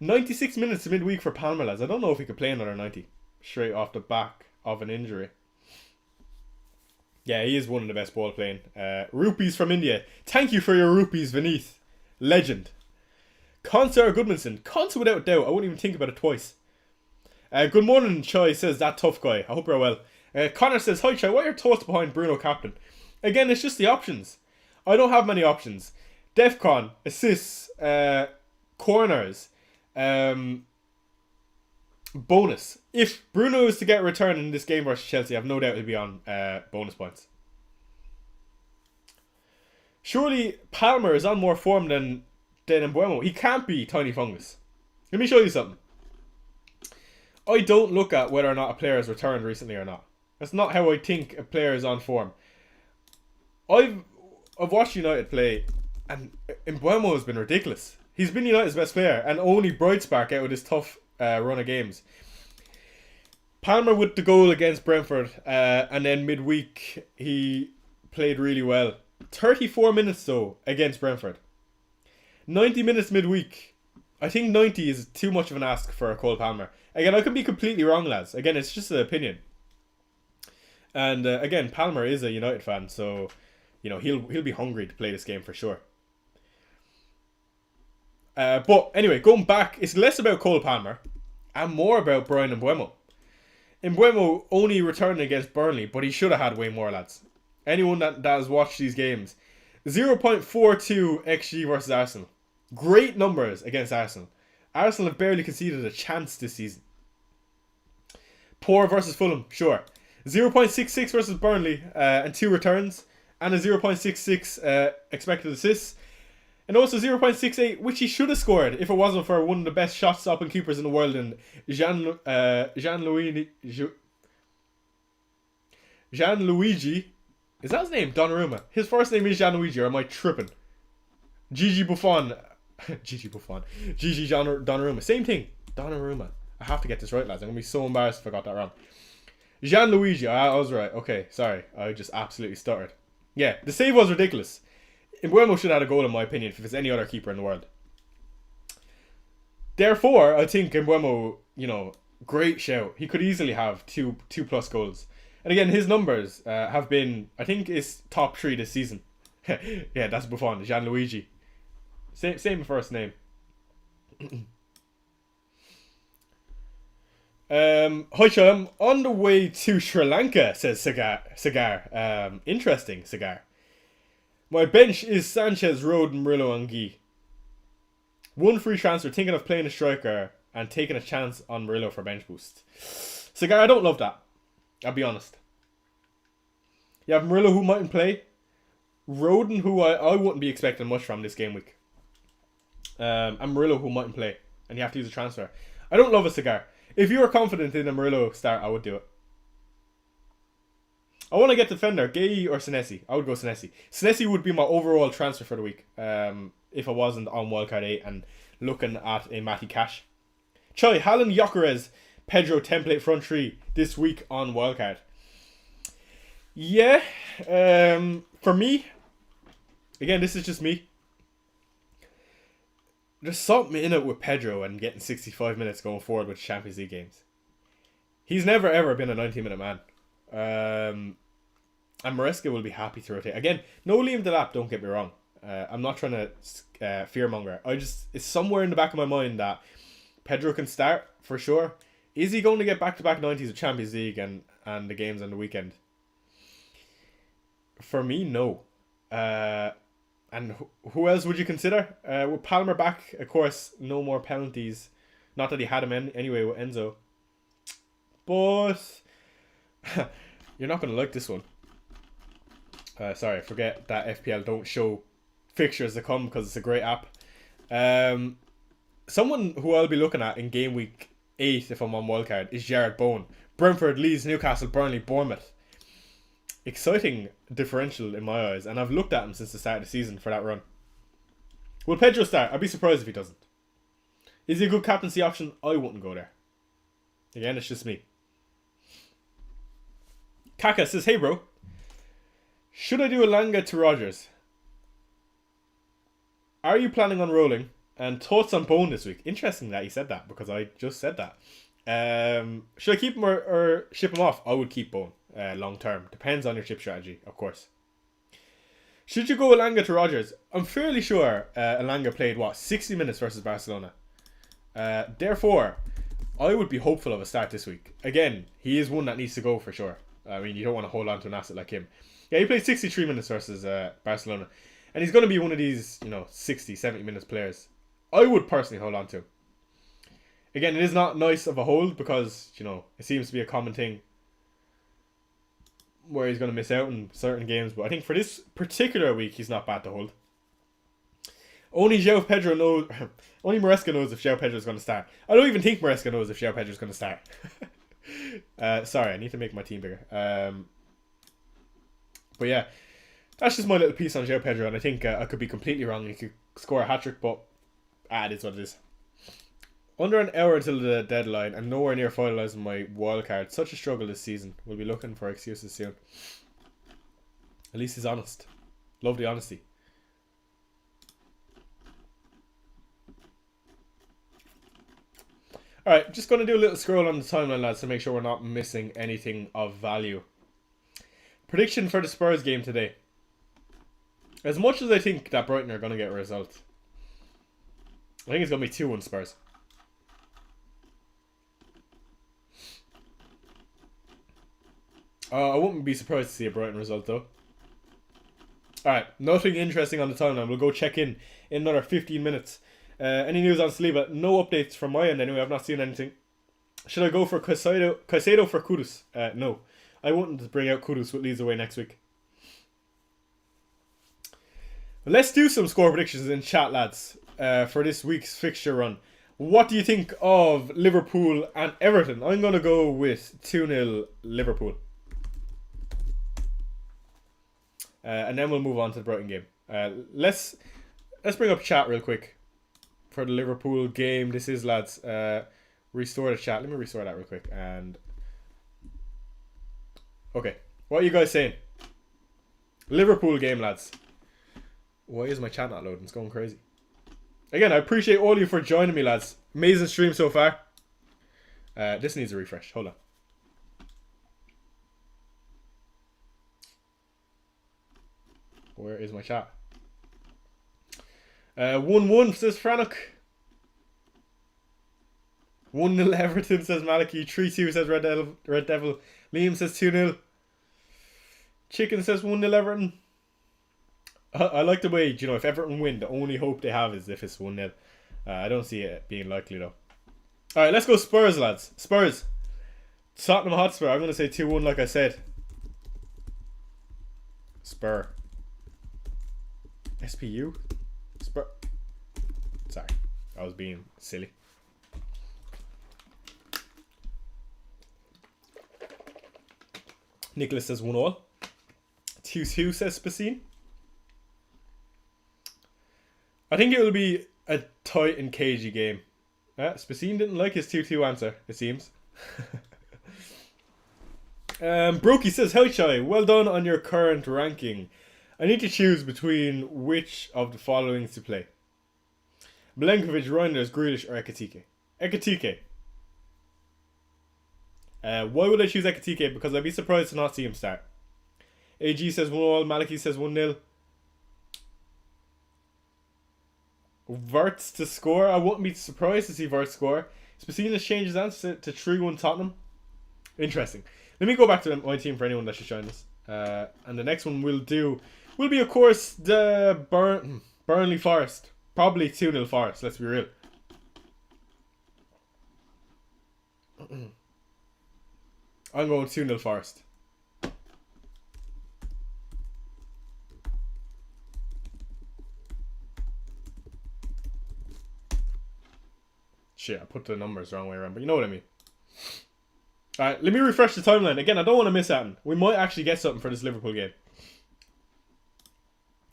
A: 96 minutes midweek for Palmer, lads. I don't know if he could play another 90 straight off the back of an injury. Yeah, he is one of the best ball playing. Rupees from India. Thank you for your rupees, Vineeth. Legend. Conser Goodmanson. Conser without doubt. I wouldn't even think about it twice. Good morning, Chai says, that tough guy. I hope you're well. Connor says, hi Chai, what are your thoughts behind Bruno captain? Again, it's just the options. I don't have many options. Defcon, assists, corners, bonus. If Bruno is to get a return in this game versus Chelsea, I have no doubt he'll be on bonus points. Surely Palmer is on more form than Mbeumo. He can't be Tiny Fungus. Let me show you something. I don't look at whether or not a player has returned recently or not. That's not how I think a player is on form. I've watched United play, and Mbeumo has been ridiculous. He's been United's best player and only bright spark out of this tough run of games. Palmer with the goal against Brentford, and then midweek he played really well. 34 minutes though against Brentford. 90 minutes midweek. I think 90 is too much of an ask for a Cole Palmer. Again, I could be completely wrong, lads. Again, it's just an opinion. And again, Palmer is a United fan, so you know he'll be hungry to play this game for sure. But anyway, going back, it's less about Cole Palmer and more about Brian Mbeumo. Mbeumo only returned against Burnley, but he should have had way more, lads. Anyone that has watched these games, 0.42 XG versus Arsenal. Great numbers against Arsenal. Arsenal have barely conceded a chance this season. Poor versus Fulham, sure. 0.66 versus Burnley and 2 returns. And a 0.66 expected assists. And also 0.68, which he should have scored if it wasn't for one of the best shot-stopping keepers in the world in Jean-Louis Gianluigi. Is that his name? Donnarumma. His first name is Gianluigi, or am I tripping? Gigi Buffon. Gigi Buffon. Gigi Donnarumma. Same thing. Donnarumma. I have to get this right, lads. I'm going to be so embarrassed if I got that wrong. Gianluigi. I was right. Okay, sorry. I just absolutely stuttered. Yeah, the save was ridiculous. Mbeumo should have had a goal, in my opinion, if it's any other keeper in the world. Therefore, I think Mbeumo, great shout. He could easily have two plus goals. And again, his numbers have been, I think, is top 3 this season. Yeah, that's Buffon, Gianluigi. Same first name. Hi, I'm on the way to Sri Lanka, says Cigar. Interesting, Cigar. My bench is Sanchez, Rode, Murillo, and Guy. One free transfer, thinking of playing a striker and taking a chance on Murillo for bench boost. Cigar, I don't love that. I'll be honest. You have Murillo, who mightn't play. Roden, who I wouldn't be expecting much from this game week. And Murillo, who mightn't play. And you have to use a transfer. I don't love a Cigar. If you were confident in a Murillo start, I would do it. I want to get defender, Gay or Senesi. I would go Senesi. Senesi would be my overall transfer for the week. If I wasn't on Wildcard 8 and looking at a Matty Cash. Choi, Haaland, Gyökeres, Pedro template front 3 this week on Wildcard. Yeah. For me, again, this is just me. There's something in it with Pedro and getting 65 minutes going forward with Champions League games. He's never ever been a 90-minute man. And Maresca will be happy to rotate. Again, no Liam Delap, don't get me wrong. I'm not trying to fearmonger. It's somewhere in the back of my mind that Pedro can start, for sure. Is he going to get back-to-back 90s of Champions League and the games on the weekend? For me, no. And who else would you consider? With Palmer back, of course, no more penalties. Not that he had him anyway with Enzo. But you're not going to like this one. Sorry, forget that FPL don't show fixtures that come because it's a great app. Someone who I'll be looking at in game week 8 if I'm on wildcard is Jared Bowen. Brentford, Leeds, Newcastle, Burnley, Bournemouth. Exciting differential in my eyes, and I've looked at him since the start of the season for that run. Will Pedro start? I'd be surprised if he doesn't. Is he a good captaincy option? I wouldn't go there. Again, it's just me. Kaka says, hey bro, should I do a Langa to Rogers? Are you planning on rolling? And thoughts on Bone this week? Interesting that he said that, because I just said that. Should I keep him or ship him off? I would keep Bone long term. Depends on your chip strategy, of course. Should you go Elanga to Rogers? I'm fairly sure Elanga played, 60 minutes versus Barcelona. Therefore, I would be hopeful of a start this week. Again, he is one that needs to go for sure. I mean, you don't want to hold on to an asset like him. Yeah, he played 63 minutes versus Barcelona. And he's going to be one of these, 60, 70 minutes players. I would personally hold on to. Again, it is not nice of a hold because, it seems to be a common thing where he's going to miss out in certain games. But I think for this particular week, he's not bad to hold. Only Maresca knows if João Pedro is going to start. I don't even think Maresca knows if João Pedro is going to start. Sorry, I need to make my team bigger. But yeah, that's just my little piece on João Pedro, and I think I could be completely wrong. He could score a hat-trick, but it is what it is. Under an hour until the deadline and nowhere near finalising my wildcard. Such a struggle this season. We'll be looking for excuses soon. At least he's honest. Love the honesty. Alright, just going to do a little scroll on the timeline, lads, to make sure we're not missing anything of value. Prediction for the Spurs game today. As much as I think that Brighton are going to get a result, I think it's going to be 2-1 Spurs. I wouldn't be surprised to see a Brighton result though. Alright, nothing interesting on the timeline. We'll go check in another 15 minutes. Any news on Saliba? No updates from my end anyway. I've not seen anything. Should I go for Caicedo for Kudus? No. I wouldn't bring out Kudus with Leeds away next week. Let's do some score predictions in chat, lads, for this week's fixture run. What do you think of Liverpool and Everton? I'm going to go with 2-0 Liverpool. and then we'll move on to the Brighton game. Let's bring up chat real quick for the Liverpool game. This is, lads, restore the chat. Let me restore that real quick. And okay, what are you guys saying? Liverpool game, lads. Why is my chat not loading? It's going crazy. Again, I appreciate all of you for joining me, lads. Amazing stream so far. This needs a refresh. Hold on. Where is my chat? 1-1 says Franok. 1-0 Everton says Maliki. 3-2 says Red Devil. Liam says 2-0. Chicken says 1-0 Everton. I like the way, you know, if Everton win, the only hope they have is if it's 1-0. I don't see it being likely though. Alright, let's go Spurs, lads. Spurs. Tottenham Hotspur. I'm going to say 2-1 like I said. Spur. SPU? Spur. Sorry. I was being silly. Nicholas says 1-1. 2-2 says Spacine. I think it will be a tight and cagey game. Spacine didn't like his 2-2 answer, it seems. Brokey says, "How shy? Well done on your current ranking. I need to choose between which of the following to play. Milenkovic, Reinders, Grealish, or Ekitike. Ekitike. Why would I choose Ekitike? Because I'd be surprised to not see him start. AG says 1-1, Maliki says 1-0. Verts to score. I wouldn't be surprised to see Verts score. Spacine has changed his answer to 3-1 Tottenham. Interesting. Let me go back to my team for anyone that should join us. And the next one we'll be, of course, the Burnley Forest. Probably 2-0 Forest, let's be real. I'm going 2-0 Forest. Shit, I put the numbers the wrong way around, but you know what I mean. Alright, let me refresh the timeline. Again, I don't want to miss out. We might actually get something for this Liverpool game.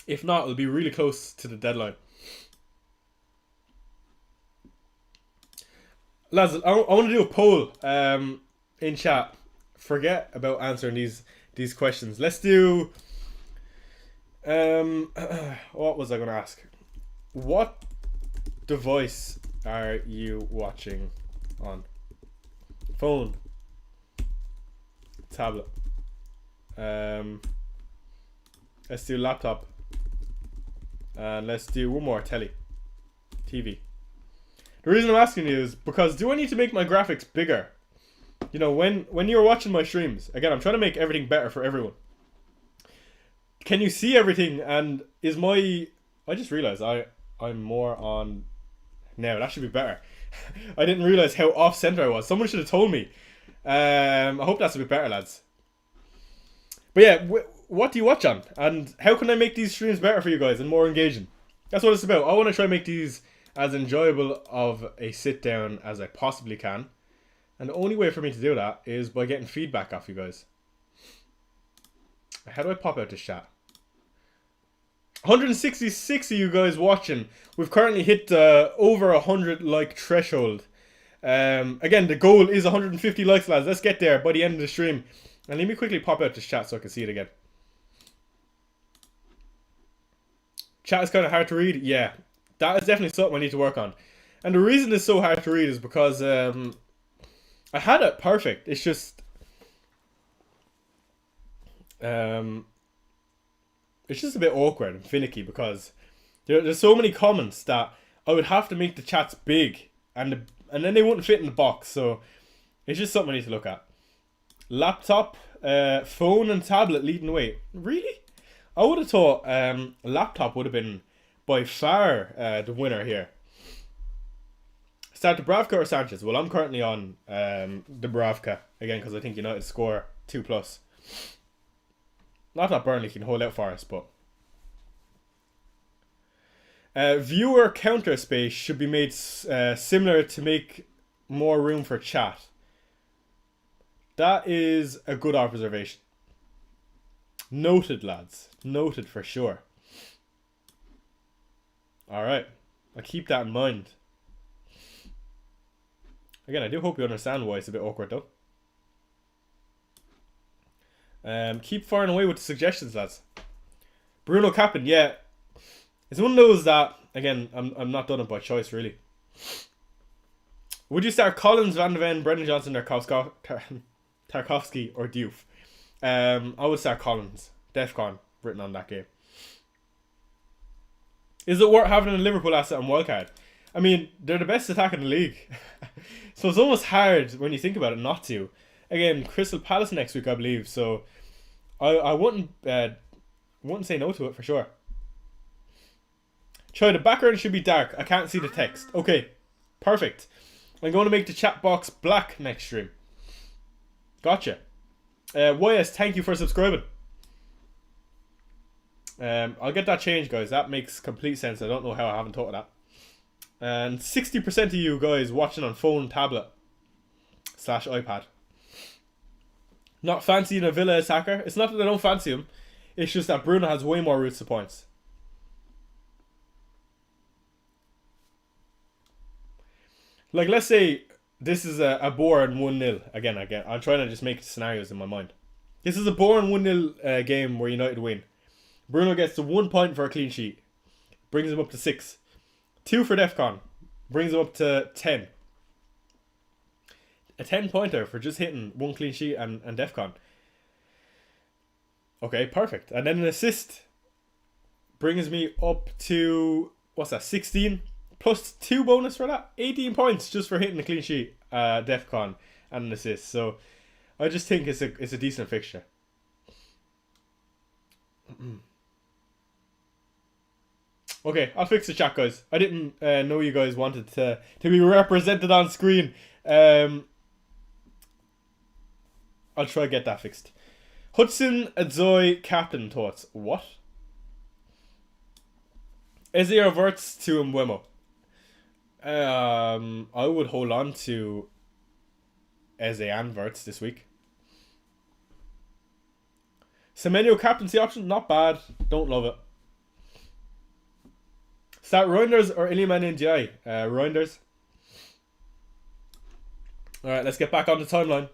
A: If not, it'll be really close to the deadline. Lads, I want to do a poll in chat. Forget about answering these questions. Let's do... what was I going to ask? What device are you watching on? Phone, tablet. Let's do laptop, and let's do one more, TV. The reason I'm asking you is because do I need to make my graphics bigger? You know, when you're watching my streams, again, I'm trying to make everything better for everyone. Can you see everything? And is my... I just realized I'm more on... Now, that should be better. I didn't realize how off-center I was. Someone should have told me. I hope that's a bit better, lads. But yeah, what do you watch on? And how can I make these streams better for you guys and more engaging? That's what it's about. I want to try and make these as enjoyable of a sit-down as I possibly can. And the only way for me to do that is by getting feedback off you guys. How do I pop out this chat? 166 of you guys watching. We've currently hit the over 100 like threshold. Again, the goal is 150 likes, lads. Let's get there by the end of the stream. And let me quickly pop out this chat so I can see it again. Chat is kind of hard to read. Yeah, that is definitely something I need to work on. And the reason it's so hard to read is because I had it perfect. It's just it's just a bit awkward and finicky because there's so many comments that I would have to make the chats big and then they wouldn't fit in the box. So it's just something I need to look at. Laptop, phone and tablet leading the way. Really? I would have thought laptop would have been by far the winner here. Start Dubravka or Sanchez? Well, I'm currently on Dubravka again because I think United score 2+. Not that Burnley can hold out for us, but viewer counter space should be made similar to make more room for chat. That is a good observation. Noted, lads. Noted for sure. Alright. I'll keep that in mind. Again, I do hope you understand why it's a bit awkward though. Keep firing away with the suggestions, lads. Bruno Captain, yeah. It's one of those that, again, I'm not done it by choice, really. Would you start Collins, Van de Ven, Brendan Johnson, Tarkovsky, or Diouf? I would start Collins. Defcon written on that game. Is it worth having a Liverpool asset on wildcard? I mean, they're the best attack in the league. So it's almost hard when you think about it not to. Again, Crystal Palace next week, I believe. So I wouldn't say no to it for sure. Troy, the background should be dark. I can't see the text. Okay, perfect. I'm going to make the chat box black next stream. Gotcha. YS, thank you for subscribing. I'll get that changed, guys. That makes complete sense. I don't know how I haven't thought of that. And 60% of you guys watching on phone, tablet, / iPad. Not fancying a Villa attacker. It's not that I don't fancy him. It's just that Bruno has way more routes to points. Like, let's say this is a boring 1-0. Again, I'm trying to just make scenarios in my mind. This is a boring 1-0 game where United win. Bruno gets to 1 point for a clean sheet. Brings him up to 6. 2 for Defcon. Brings him up to 10. A 10-pointer for just hitting 1 clean sheet and Defcon. Okay, perfect. And then an assist brings me up to, what's that, 16? Plus 2 bonus for that. 18 points just for hitting a clean sheet, Defcon, and an assist. So I just think it's a decent fixture. Okay, I'll fix the chat, guys. I didn't know you guys wanted to be represented on screen. I'll try to get that fixed. Hudson Adzoy captain thoughts. What? Eze reverts to Mbeumo. I would hold on to Eze and Verts this week. Semenyo captaincy option, not bad. Don't love it. Start Reinders or Iliman Ndiaye? Reinders. Alright, let's get back on the timeline.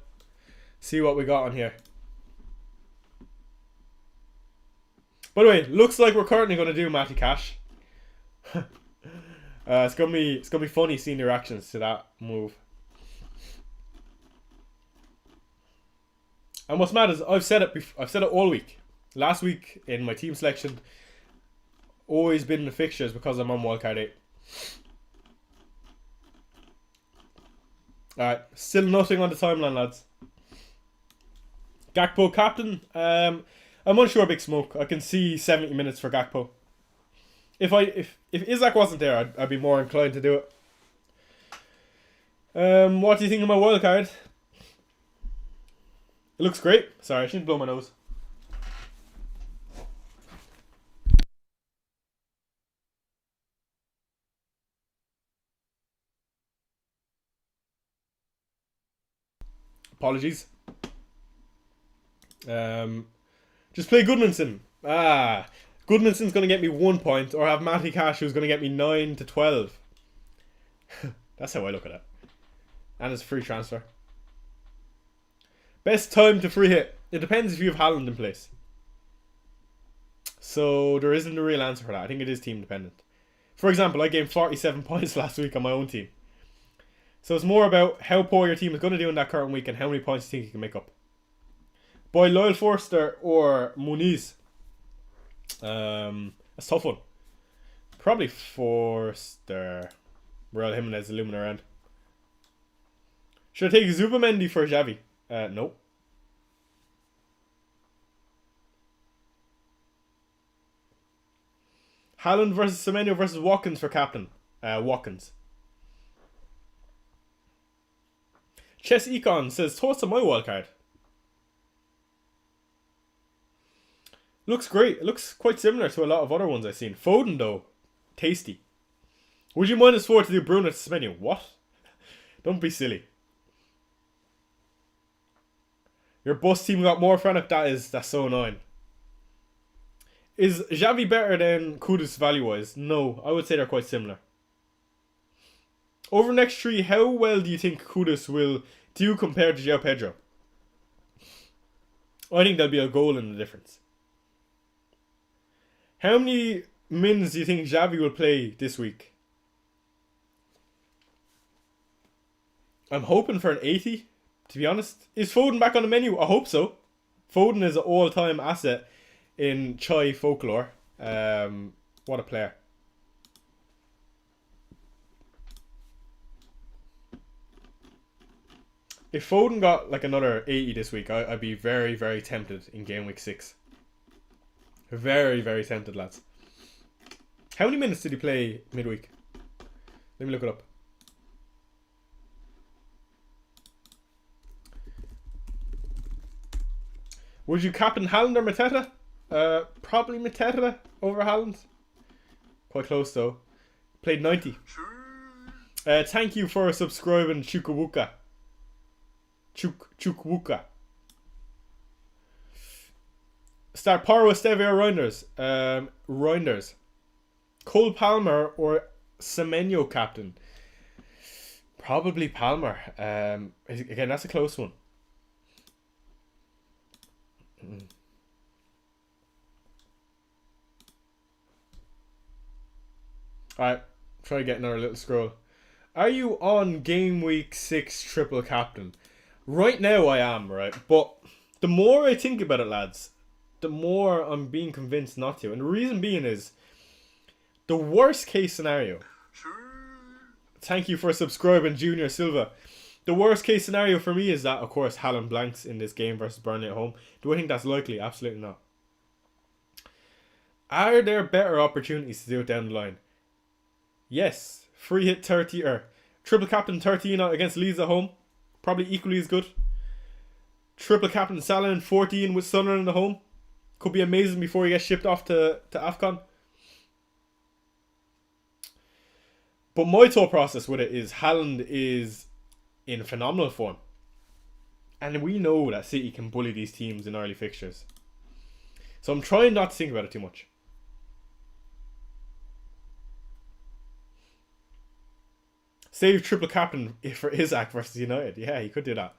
A: See what we got on here. By the way, looks like we're currently going to do Matty Cash. It's gonna be funny seeing the reactions to that move. And what's mad is I've said it all week. Last week in my team selection, always been in the fixtures because I'm on wildcard 8. Alright, still nothing on the timeline, lads. Gakpo captain. I'm unsure, Big Smoke. I can see 70 minutes for Gakpo. If Isak wasn't there, I'd be more inclined to do it. What do you think of my wildcard? It looks great. Sorry, I shouldn't blow my nose. Apologies. Just play Goodmanson. Goodmanson's going to get me 1 point, or have Matty Cash who's going to get me 9 to 12. That's how I look at it. And it's a free transfer. Best time to free hit. It depends if you have Haaland in place. So there isn't a real answer for that. I think it is team dependent. For example, I gained 47 points last week on my own team. So it's more about how poor your team is going to do in that current week and how many points you think you can make up. Boy, Loyal Forster or Muniz. That's a tough one. Probably Forster. Raul Jimenez looming around. Should I take Zubamendi for Xavi? Nope. Haaland versus Semenyo versus Watkins for captain. Watkins. Chess Econ says, thoughts on my wildcard. Looks great. It looks quite similar to a lot of other ones I've seen. Foden, though. Tasty. Would you -4 to do Bruno to Semenyo? What? Don't be silly. Your bus team got more Frank. That's so annoying. Is Xavi better than Kudus value-wise? No, I would say they're quite similar. Over the next 3, how well do you think Kudus will do compared to João Pedro? I think there'll be a goal in the difference. How many mins do you think Xavi will play this week? I'm hoping for an 80, to be honest. Is Foden back on the menu? I hope so. Foden is an all-time asset in Chai folklore. What a player. If Foden got like another 80 this week, I'd be very, very tempted in Gameweek 6. Very, very tempted, lads. How many minutes did he play midweek? Let me look it up. Would you captain Haaland or Mateta? Probably Mateta over Haaland. Quite close though. Played 90. Thank you for subscribing, Chukwuka. Chukwuka. Start Paro, Estevez or Reinders? Reinders. Cole Palmer or Semenyo captain? Probably Palmer. Again, that's a close one. Alright, try to get another little scroll. Are you on Game Week 6 triple captain? Right now I am, right? But the more I think about it, lads, the more I'm being convinced not to. And the reason being is, the worst case scenario. Thank you for subscribing, Junior Silva. The worst case scenario for me is that, of course, Haaland blanks in this game versus Burnley at home. Do I think that's likely? Absolutely not. Are there better opportunities to do it down the line? Yes. Free hit 30 or triple captain 13 against Leeds at home. Probably equally as good. Triple captain Salah in 14 with Sunderland at home. Could be amazing before he gets shipped off to AFCON. But my thought process with it is Haaland is in phenomenal form. And we know that City can bully these teams in early fixtures. So I'm trying not to think about it too much. Save triple captain for Isaac versus United. Yeah, he could do that.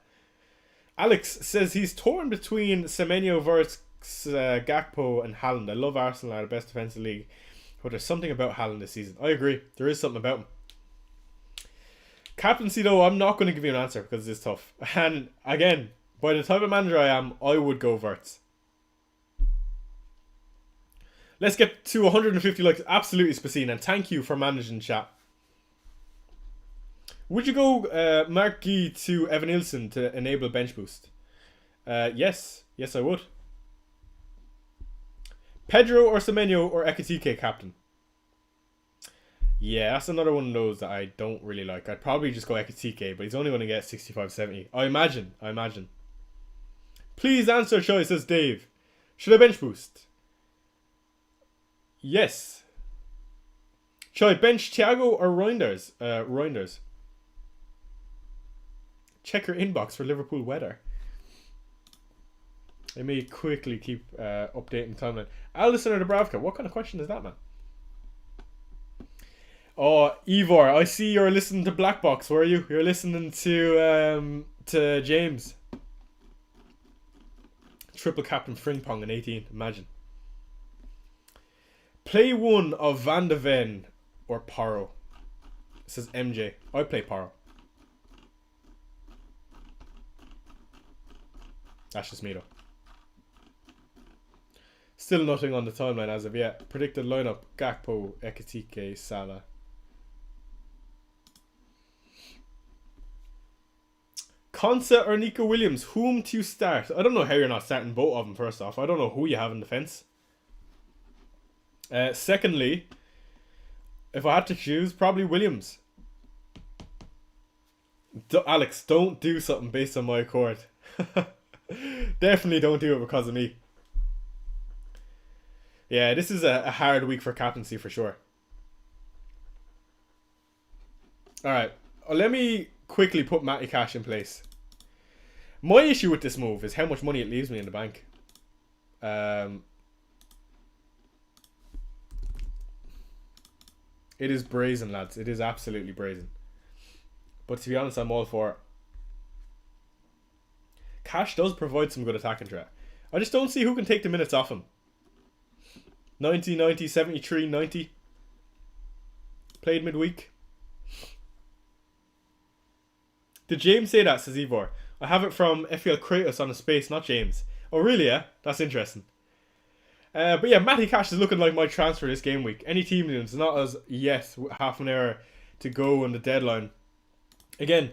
A: Alex says he's torn between Semenyo versus Gakpo and Haaland. I love Arsenal, are the best defense in the league. But there's something about Haaland this season. I agree. There is something about him. Captaincy though, I'm not going to give you an answer because it's tough. And again, by the type of manager I am, I would go Verts. Let's get to 150 likes. Absolutely, Spacine. And thank you for managing chat. Would you go Mark Guy to Evan Nilsson to enable bench boost? Yes. Yes, I would. Pedro or Semenyo or Ekitike captain? Yeah, that's another one of those that I don't really like. I'd probably just go Ekitike, but he's only going to get 65-70. I imagine. Please answer, Choi, says Dave. Should I bench boost? Yes. Should I bench Thiago or Reinders? Reinders. Check your inbox for Liverpool weather. Let me quickly keep updating timeline. Alisson or Dubravka? What kind of question is that, man? Oh, Ivor, I see you're listening to Black Box. Where are you? You're listening to James. Triple captain Frimpong in 18. Imagine. Play one of Van de Ven or Paro. It says MJ. I play Paro. That's just me though. Still nothing on the timeline as of yet. Predicted lineup: Gakpo, Ekitike, Salah. Konsa or Nico Williams? Whom to start? I don't know how you're not starting both of them, first off. I don't know who you have in defence. Secondly, if I had to choose, probably Williams. Alex, don't do something based on my accord. Definitely don't do it because of me. Yeah, this is a hard week for captaincy for sure. Alright, let me quickly put Matty Cash in place. My issue with this move is how much money it leaves me in the bank. It is brazen, lads. It is absolutely brazen. But to be honest, I'm all for it. Cash does provide some good attacking threat. I just don't see who can take the minutes off him. 90, 90, 73, 90. Played midweek. Did James say that, says Ivor? I have it from FPL Kratos on a space, not James. Oh, really, yeah? That's interesting. But yeah, Matty Cash is looking like my transfer this game week. Any team news, not as yet, half an hour to go on the deadline. Again,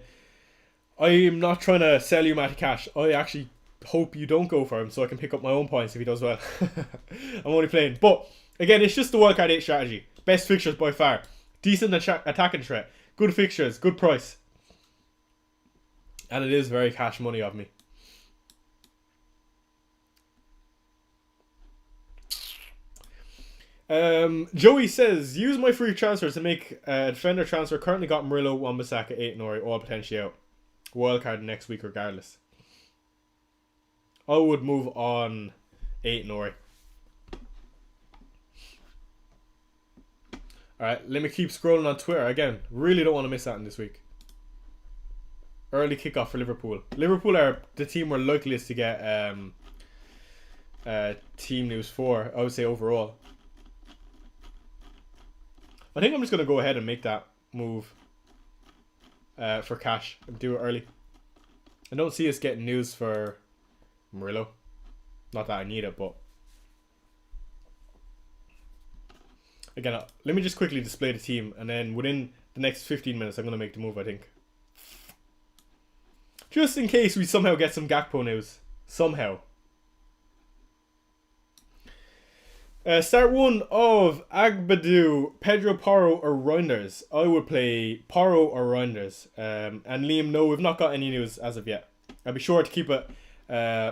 A: I am not trying to sell you Matty Cash. I actually hope you don't go for him so I can pick up my own points if he does well. I'm only playing. But again, it's just the wildcard 8 strategy. Best fixtures by far. Decent attacking threat. Good fixtures. Good price. And it is very cash money of me. Joey says, use my free transfer to make a defender transfer. Currently got Murillo, Wan-Bissaka, 8 Nori, all potentially out. Wildcard next week regardless. I would move on 8 Nori. Alright, let me keep scrolling on Twitter. Again, really don't want to miss that in this week. Early kickoff for Liverpool. Liverpool are the team we're likeliest to get team news for, I would say, overall. I think I'm just going to go ahead and make that move for cash and do it early. I don't see us getting news for Murillo. Not that I need it, but... Again, let me just quickly display the team, and then within the next 15 minutes I'm going to make the move, I think. Just in case we somehow get some Gakpo news. Somehow. Start one of Agbadu, Pedro Porro or Reinders. I would play Porro or Reinders. And Liam, no, we've not got any news as of yet. I'll be sure to keep it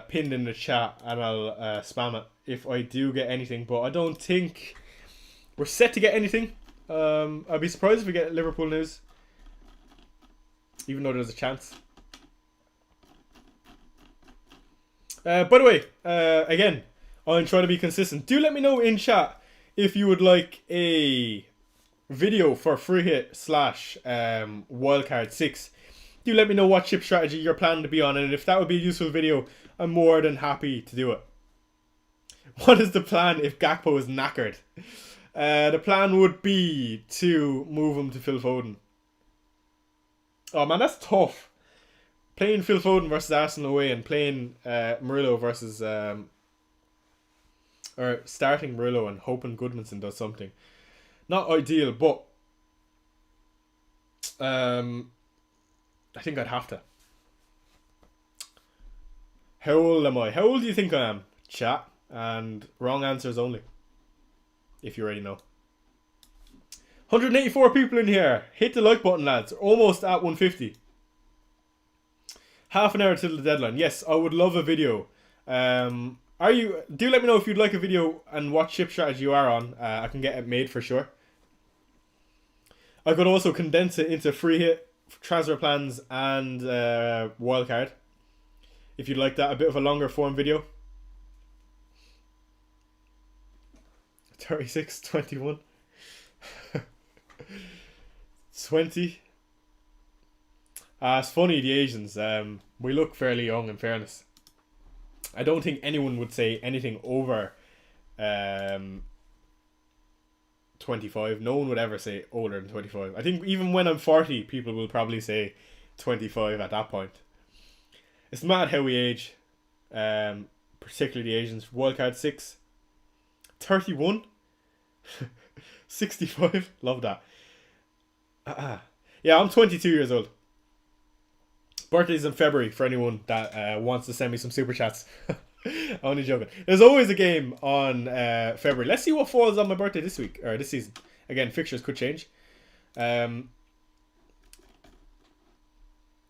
A: pinned in the chat and I'll spam it if I do get anything. But I don't think we're set to get anything. I'd be surprised if we get Liverpool news. Even though there's a chance. By the way, again, I'm trying to be consistent. Do let me know in chat if you would like a video for free hit / wildcard 6. Do let me know what chip strategy you're planning to be on, and if that would be a useful video, I'm more than happy to do it. What is the plan if Gakpo is knackered? The plan would be to move him to Phil Foden. Oh man, that's tough. Playing Phil Foden versus Arsenal away and playing Murillo versus... or starting Murillo and hoping Goodmanson does something. Not ideal, but... I think I'd have to. How old am I? How old do you think I am? Chat. And wrong answers only. If you already know. 184 people in here. Hit the like button, lads. Almost at 150. Half an hour till the deadline. Yes, I would love a video. Do let me know if you'd like a video and what chip strategy you are on. I can get it made for sure. I could also condense it into free hit, transfer plans, and wildcard. If you'd like that, a bit of a longer form video. 36, 21. 20. It's funny, the Asians. We look fairly young, in fairness. I don't think anyone would say anything over 25. No one would ever say older than 25. I think even when I'm 40, people will probably say 25 at that point. It's mad how we age. Particularly the Asians. Wildcard 6. 31. 65. Love that. Yeah, I'm 22 years old. Birthday's in February for anyone that wants to send me some super chats. Only joking. There's always a game on February. Let's see what falls on my birthday this week or this season. Again, fixtures could change.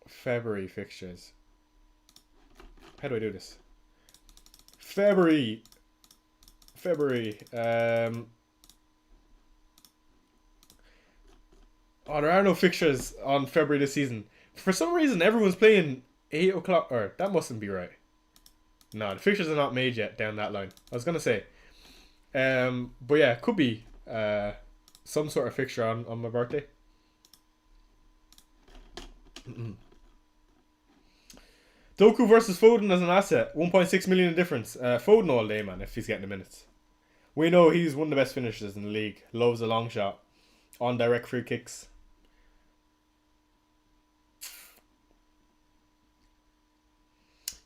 A: February fixtures. How do I do this? February. Oh, there are no fixtures on February this season. For some reason, everyone's playing 8 o'clock. Or that mustn't be right. No, the fixtures are not made yet down that line. I was gonna say. But yeah, it could be some sort of fixture on my birthday. Doku versus Foden as an asset. 1.6 million in difference. Foden all day, man, if he's getting the minutes. We know he's one of the best finishers in the league. Loves a long shot. On direct free kicks.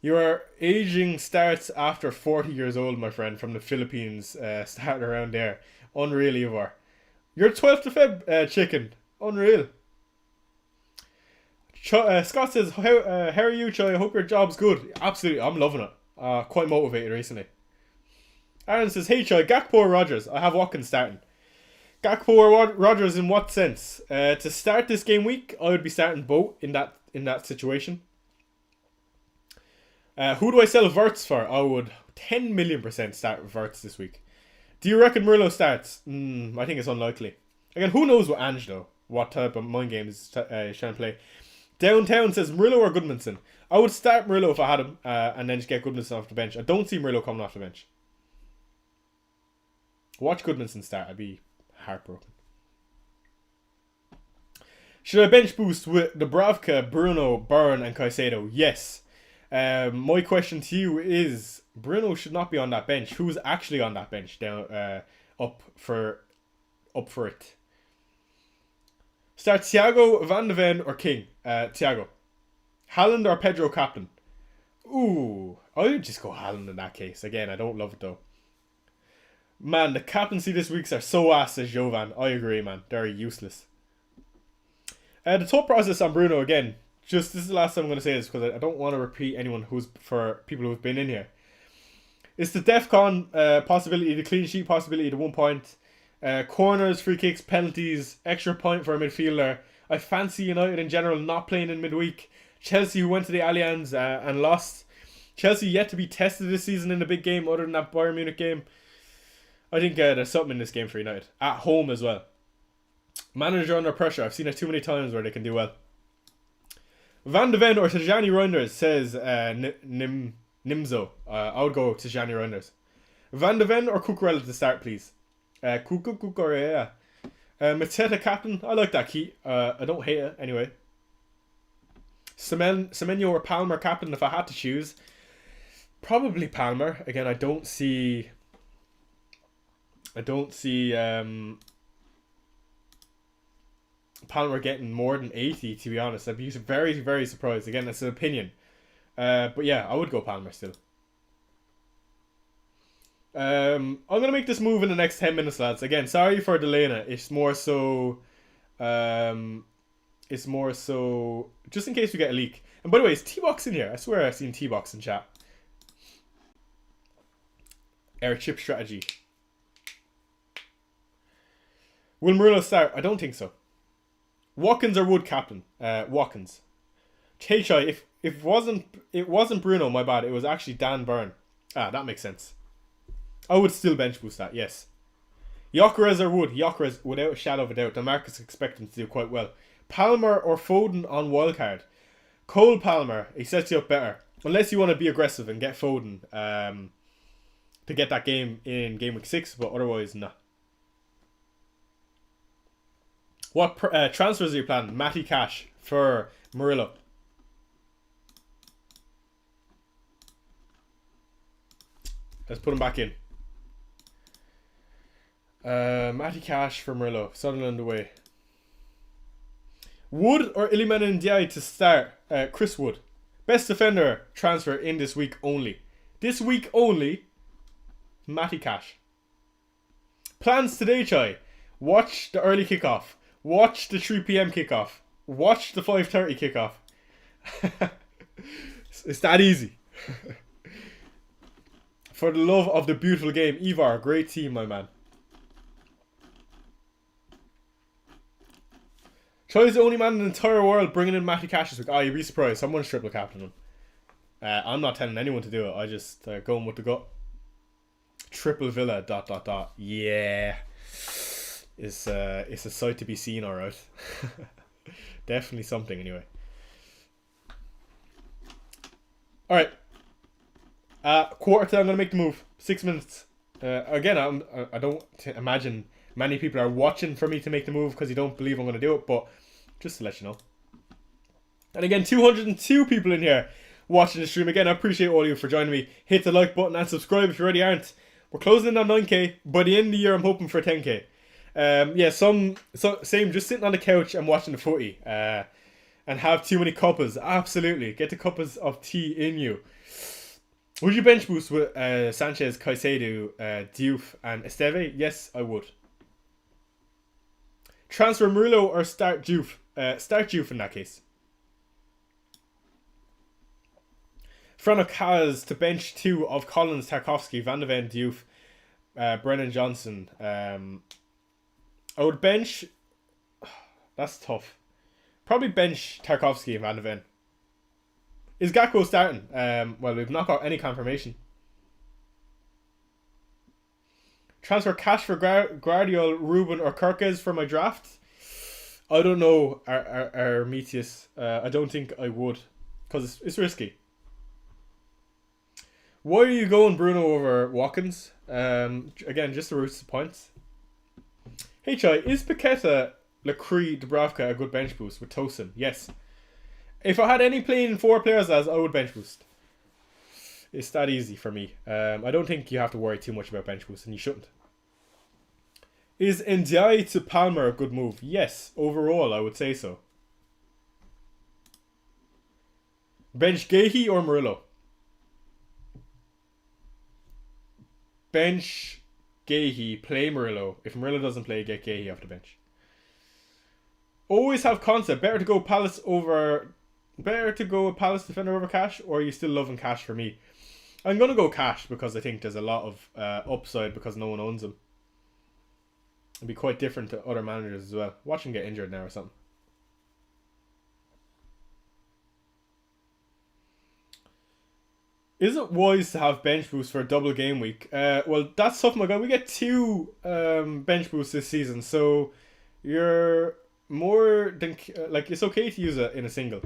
A: Your aging starts after 40 years old, my friend, from the Philippines. Starting around there. Unreal, you are. You're 12th of Feb, chicken. Unreal. Scott says, how are you, Choi? I hope your job's good. Absolutely, I'm loving it. Quite motivated recently. Aaron says, hey, Choi, Gakpo or Rodgers? I have Watkins starting. Gakpo or Rodgers in what sense? To start this game week, I would be starting both in that situation. Who do I sell Verts for? I would 10 million% start Verts this week. Do you reckon Murillo starts? I think it's unlikely. Again, who knows what Ange though? What type of mind game is trying to play? Downtown says Murillo or Goodmanson. I would start Murillo if I had him, and then just get Goodmanson off the bench. I don't see Murillo coming off the bench. Watch Goodmanson start. I'd be heartbroken. Should I bench boost with Dubravka, Bruno, Byrne, and Caicedo? Yes. My question to you is: Bruno should not be on that bench. Who's actually on that bench down up for it? Start Thiago, Van de Ven, or King? Thiago. Haaland or Pedro captain? Ooh, I would just go Haaland in that case. Again, I don't love it though. Man, the captaincy this week are so ass, says Jovan. I agree, man. They're useless. The thought process on Bruno again. Just this is the last time I'm going to say this because I don't want to repeat anyone for people who've been in here. It's the DEFCON possibility, the clean sheet possibility, the 1 point. Corners, free kicks, penalties, extra point for a midfielder. I fancy United in general not playing in midweek. Chelsea, who went to the Allianz and lost. Chelsea yet to be tested this season in a big game other than that Bayern Munich game. I think there's something in this game for United. At home as well. Manager under pressure. I've seen it too many times where they can do well. Van de Ven or Tijani Reinders, says Nimzo. I would go Tijani Reinders. Van de Ven or Cucurella to start, please. Cucurella. Mateta captain. I like that key. I don't hate it anyway. Semenyo or Palmer captain if I had to choose. Probably Palmer. Again, I don't see Palmer getting more than 80, to be honest. I'd be very, very surprised. Again, that's an opinion. But yeah, I would go Palmer still. I'm going to make this move in the next 10 minutes, lads. Again, sorry for delaying it. It's more so... just in case we get a leak. And by the way, is T-Box in here? I swear I've seen T-Box in chat. Air chip strategy. Will Murillo start? I don't think so. Watkins or Wood captain? Watkins. Chai, if it wasn't Bruno, my bad. It was actually Dan Byrne. That makes sense. I would still bench boost that, yes. Gyökeres or Wood? Gyökeres, without a shadow of a doubt. The markets expect him to do quite well. Palmer or Foden on wildcard? Cole Palmer. He sets you up better. Unless you want to be aggressive and get Foden to get that game in Gameweek 6, but otherwise, nah. What transfers are you planning? Matty Cash for Murillo. Let's put him back in. Matty Cash for Murillo. Sunderland away. Wood or Iliman Ndiaye to start? Chris Wood. Best defender transfer in this week only. This week only, Matty Cash. Plans today, Chai. Watch the early kickoff. Watch the 3 p.m. kickoff. Watch the 5:30 kickoff. It's that easy. For the love of the beautiful game. Ivar, great team, my man. Troy's the only man in the entire world bringing in Matty Cash this week. Oh, you'd be surprised. Someone's triple captain him. I'm not telling anyone to do it. I just going with the gut. Triple Villa, ... Yeah. It's a sight to be seen, alright. Definitely something, anyway. Alright. Quarter to I'm going to make the move. 6 minutes. Again, I don't imagine many people are watching for me to make the move because you don't believe I'm going to do it, but just to let you know. And again, 202 people in here watching the stream. Again, I appreciate all of you for joining me. Hit the like button and subscribe if you already aren't. We're closing in on 9k. By the end of the year, I'm hoping for 10k. Yeah, same, just sitting on the couch and watching the footy. And have too many cuppas. Absolutely. Get the cuppas of tea in you. Would you bench boost with Sanchez, Caicedo, Diouf and Esteve? Yes, I would. Transfer Murillo or start Diouf? Start Diouf in that case. Franok has to bench 2 of Collins, Tarkowski, Van de Ven, Diouf, Brennan Johnson. I would bench... That's tough. Probably bench Tarkowski and Van de Ven. Is Gakpo starting? Well, we've not got any confirmation. Transfer cash for Guardiola, Ruben or Kirkes for my draft? I don't know, Armetius. I don't think I would. Because it's risky. Why are you going Bruno over Watkins? Again, just the roots of points. Hey Chai, is Paqueta, Lacroix, Dubravka a good bench boost with Tosin? Yes. If I had any playing 4 players as, I would bench boost. It's that easy for me. I don't think you have to worry too much about bench boost, and you shouldn't. Is Ndiaye to Palmer a good move? Yes, overall I would say so. Bench Gahey or Murillo? Bench Gahey, play Murillo. If Murillo doesn't play, get Gahey off the bench. Always have concept. Better to go Palace defender over Cash, or are you still loving Cash for me? I'm going to go Cash because I think there's a lot of upside because no one owns him. It'd be quite different to other managers as well. Watch him get injured now or something. Is it wise to have bench boost for a double game week? Well, that's tough, my guy. We get 2 bench boosts this season, so you're more than it's okay to use it in a single.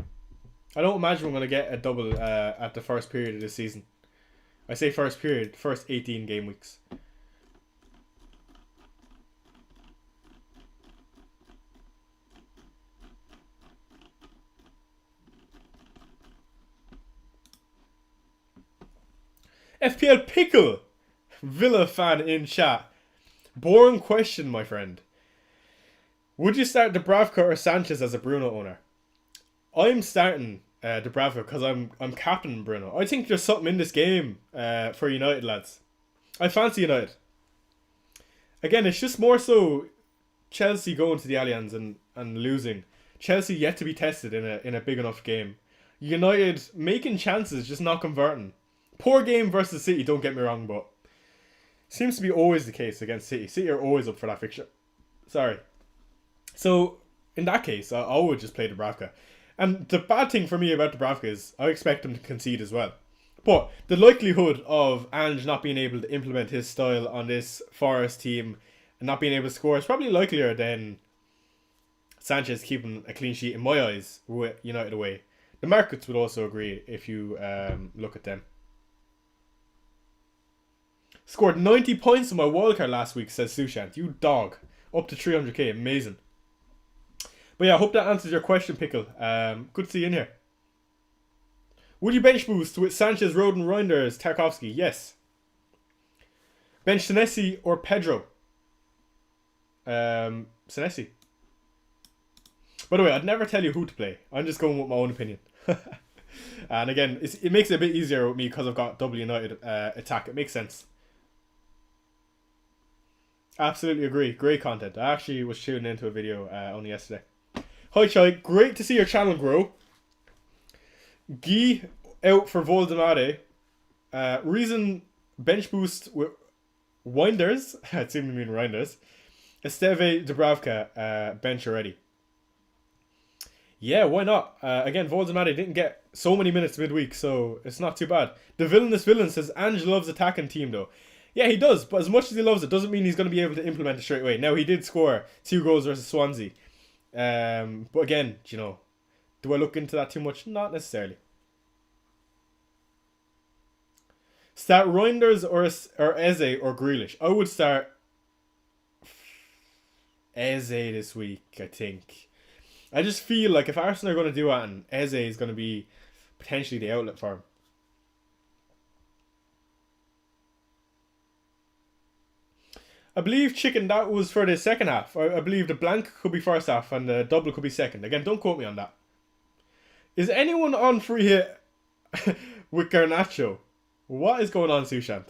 A: I don't imagine we're going to get a double at the first period of this season. I say first period, first 18 game weeks. FPL Pickle, Villa fan in chat. Boring question, my friend. Would you start Dubravka or Sanchez as a Bruno owner? I'm starting Dubravka because I'm captain Bruno. I think there's something in this game for United, lads. I fancy United. Again, it's just more so Chelsea going to the Allianz and losing. Chelsea yet to be tested in a big enough game. United making chances, just not converting. Poor game versus City, don't get me wrong, but seems to be always the case against City. City are always up for that fixture. Sorry. So, in that case, I would just play Dubravka. And the bad thing for me about Dubravka is I expect him to concede as well. But the likelihood of Ange not being able to implement his style on this Forest team and not being able to score is probably likelier than Sanchez keeping a clean sheet in my eyes with United away. The markets would also agree if you look at them. Scored 90 points in my wildcard last week, says Sushant. You dog. Up to 300k. Amazing. But yeah, I hope that answers your question, Pickle. Good to see you in here. Would you bench boost with Sanchez, Rodon, Reinders, Tarkowski? Yes. Bench Senesi or Pedro? Senesi. By the way, I'd never tell you who to play. I'm just going with my own opinion. And again, it makes it a bit easier with me because I've got double United attack. It makes sense. Absolutely agree. Great content. I actually was tuning into a video only yesterday. Hi Chai, great to see your channel grow. Guy out for Voldemade. Reason bench boost with Winders. It seemed to mean Reinders. Esteve Dubravka bench already. Yeah, why not? Again, Voldemade didn't get so many minutes midweek, so it's not too bad. The villainous villain says Ange loves attacking team though. Yeah, he does, but as much as he loves it, doesn't mean he's going to be able to implement it straight away. Now, he did score 2 goals versus Swansea. But again, you know, do I look into that too much? Not necessarily. Start Reinders or Eze or Grealish? I would start Eze this week, I think. I just feel like if Arsenal are going to do it, and Eze is going to be potentially the outlet for him. I believe, Chicken, that was for the second half. I believe the blank could be first half and the double could be second. Again, don't quote me on that. Is anyone on free hit with Garnacho? What is going on, Sushant?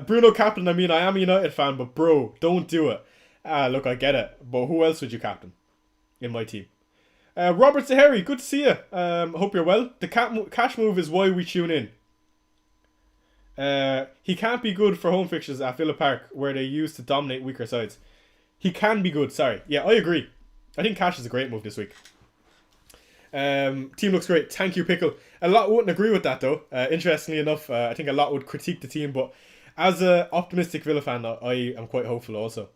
A: Bruno captain, I mean, I am a United fan, but bro, don't do it. Look, I get it. But who else would you captain in my team? Robert Zahari, good to see you. Hope you're well. The cash move is why we tune in. He can't be good for home fixtures at Villa Park, where they used to dominate weaker sides. He can be good, sorry. Yeah, I agree. I think cash is a great move this week. Team looks great. Thank you, Pickle. A lot wouldn't agree with that, though. Interestingly enough, I think a lot would critique the team, but as an optimistic Villa fan, I am quite hopeful also.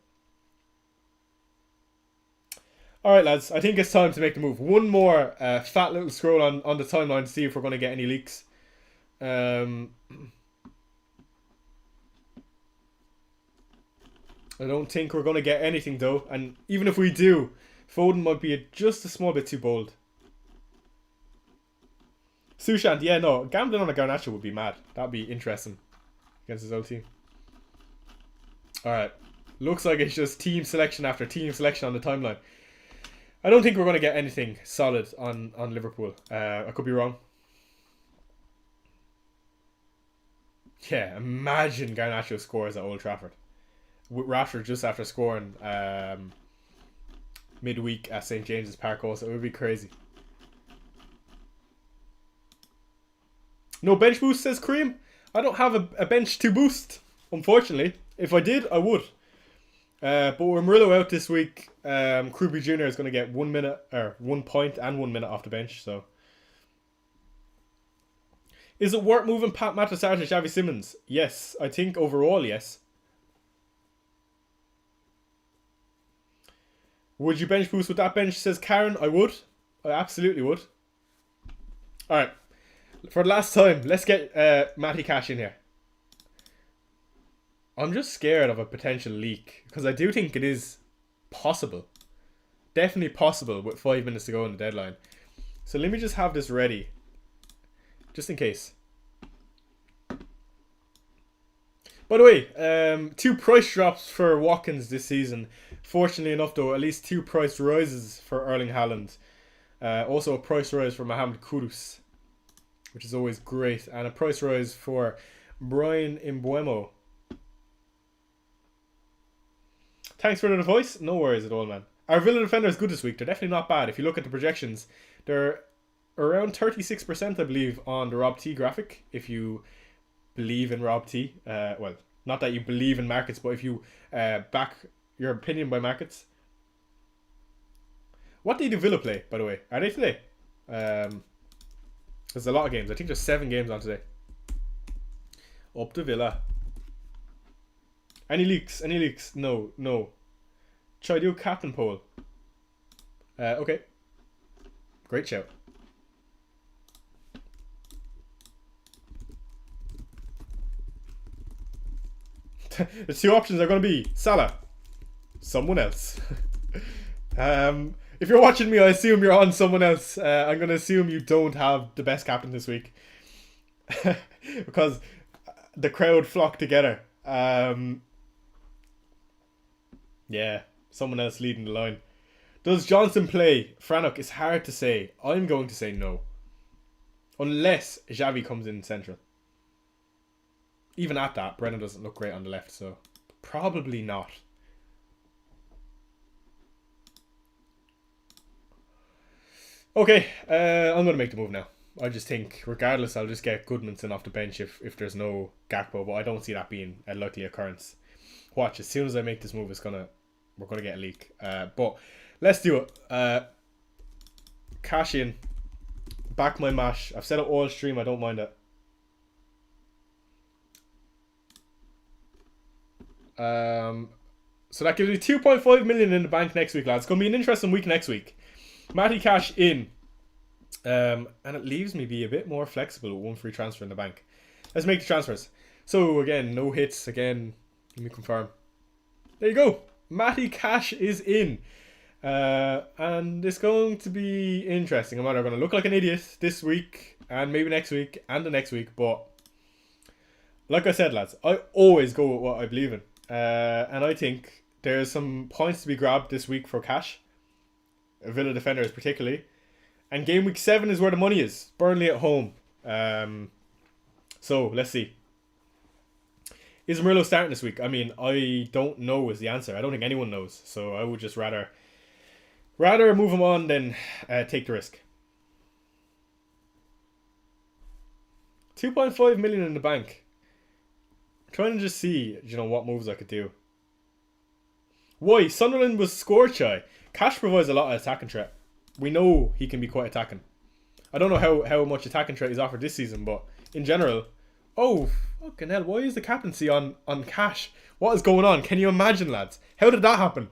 A: Alright, lads. I think it's time to make the move. One more fat little scroll on the timeline to see if we're going to get any leaks. I don't think we're going to get anything, though. And even if we do, Foden might be just a small bit too bold. Sushant, yeah, no. Gambling on a Garnacho would be mad. That'd be interesting against his old team. Alright. Looks like it's just team selection after team selection on the timeline. I don't think we're going to get anything solid on Liverpool. I could be wrong. Yeah, imagine Garnacho scores at Old Trafford. With Rashford just after scoring midweek at St. James's Park also. It would be crazy. No bench boost, says Cream. I don't have a bench to boost, unfortunately. If I did, I would. But with Murillo out this week, Kruby Jr. is going to get 1 minute, or 1 point and 1 minute off the bench. So, is it worth moving Pat Matasar to Xavi Simons? Yes, I think overall, yes. Would you bench boost with that bench, says Karen? I would. I absolutely would. Alright. For the last time, let's get Matty Cash in here. I'm just scared of a potential leak, because I do think it is possible. Definitely possible with 5 minutes to go on the deadline. So let me just have this ready. Just in case. By the way, 2 price drops for Watkins this season. Fortunately enough, though, at least 2 price rises for Erling Haaland. Also a price rise for Mohamed Kudus, which is always great. And a price rise for Brian Mbeumo. Thanks for the advice. No worries at all, man. Our Villa defender is good this week. They're definitely not bad. If you look at the projections, they're around 36%, I believe, on the Rob T graphic. If you believe in Rob T. Well, not that you believe in markets, but if you back your opinion by markets. What day do Villa play, by the way? Are they today? There's a lot of games. I think there's 7 games on today. Up to Villa. Any leaks? Any leaks? No, no. Try to do a captain poll. Okay. Great shout. The 2 options are going to be Salah, someone else. If you're watching me, I assume you're on someone else. I'm going to assume you don't have the best captain this week. Because the crowd flocked together. Yeah, someone else leading the line. Does Johnson play? Franok, it's hard to say. I'm going to say no. Unless Xavi comes in central. Even at that, Brennan doesn't look great on the left, so probably not. Okay, I'm going to make the move now. I just think, regardless, I'll just get Goodmanson off the bench if there's no Gakpo, but I don't see that being a likely occurrence. Watch, as soon as I make this move, we're gonna get a leak. But let's do it. Cash in. Back my mash. I've set up oil stream. I don't mind it. So that gives me 2.5 million in the bank next week, lads. It's gonna be an interesting week next week. Matty Cash in. And it leaves me be a bit more flexible with 1 free transfer in the bank. Let's make the transfers. So again, no hits again. Let me confirm. There you go. Matty Cash is in. And it's going to be interesting. I'm either going to look like an idiot this week and maybe next week and the next week. But like I said, lads, I always go with what I believe in. And I think there's some points to be grabbed this week for Cash. Villa defenders particularly. And game week 7 is where the money is. Burnley at home. So let's see. Is Murillo starting this week? I mean, I don't know is the answer. I don't think anyone knows. So I would just rather move him on than take the risk. 2.5 million in the bank. I'm trying to just see, what moves I could do. Why? Sunderland was score shy. Cash provides a lot of attacking threat. We know he can be quite attacking. I don't know how much attacking threat he's offered this season, but in general... Oh, fucking hell. Why is the captaincy on Cash? What is going on? Can you imagine, lads? How did that happen?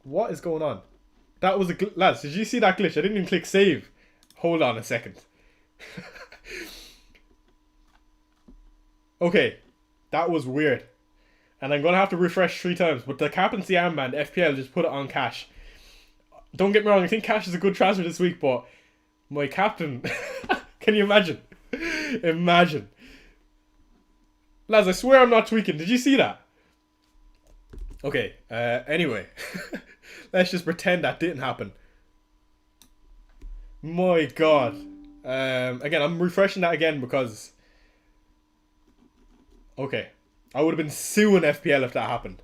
A: What is going on? That was a... Lads, did you see that glitch? I didn't even click save. Hold on a second. Okay. That was weird. And I'm going to have to refresh 3 times. But the captaincy armband, FPL, just put it on Cash. Don't get me wrong, I think Cash is a good transfer this week, but my captain... Can you imagine? Imagine. Lads, I swear I'm not tweaking. Did you see that? Okay, anyway. Let's just pretend that didn't happen. My god. Again, I'm refreshing that again because... Okay. I would have been suing FPL if that happened.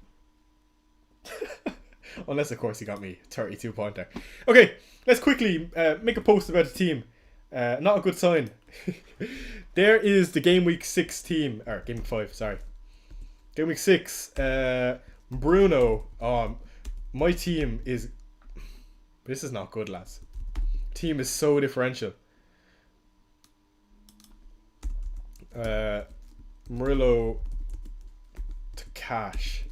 A: Unless, of course, he got me 32 pointer. Okay, let's quickly make a post about the team. Not a good sign. There is the Game Week 6 team. Or, Game Week 5, sorry. Game Week 6. Bruno. My team is... This is not good, lads. Team is so differential. Murillo to Cash.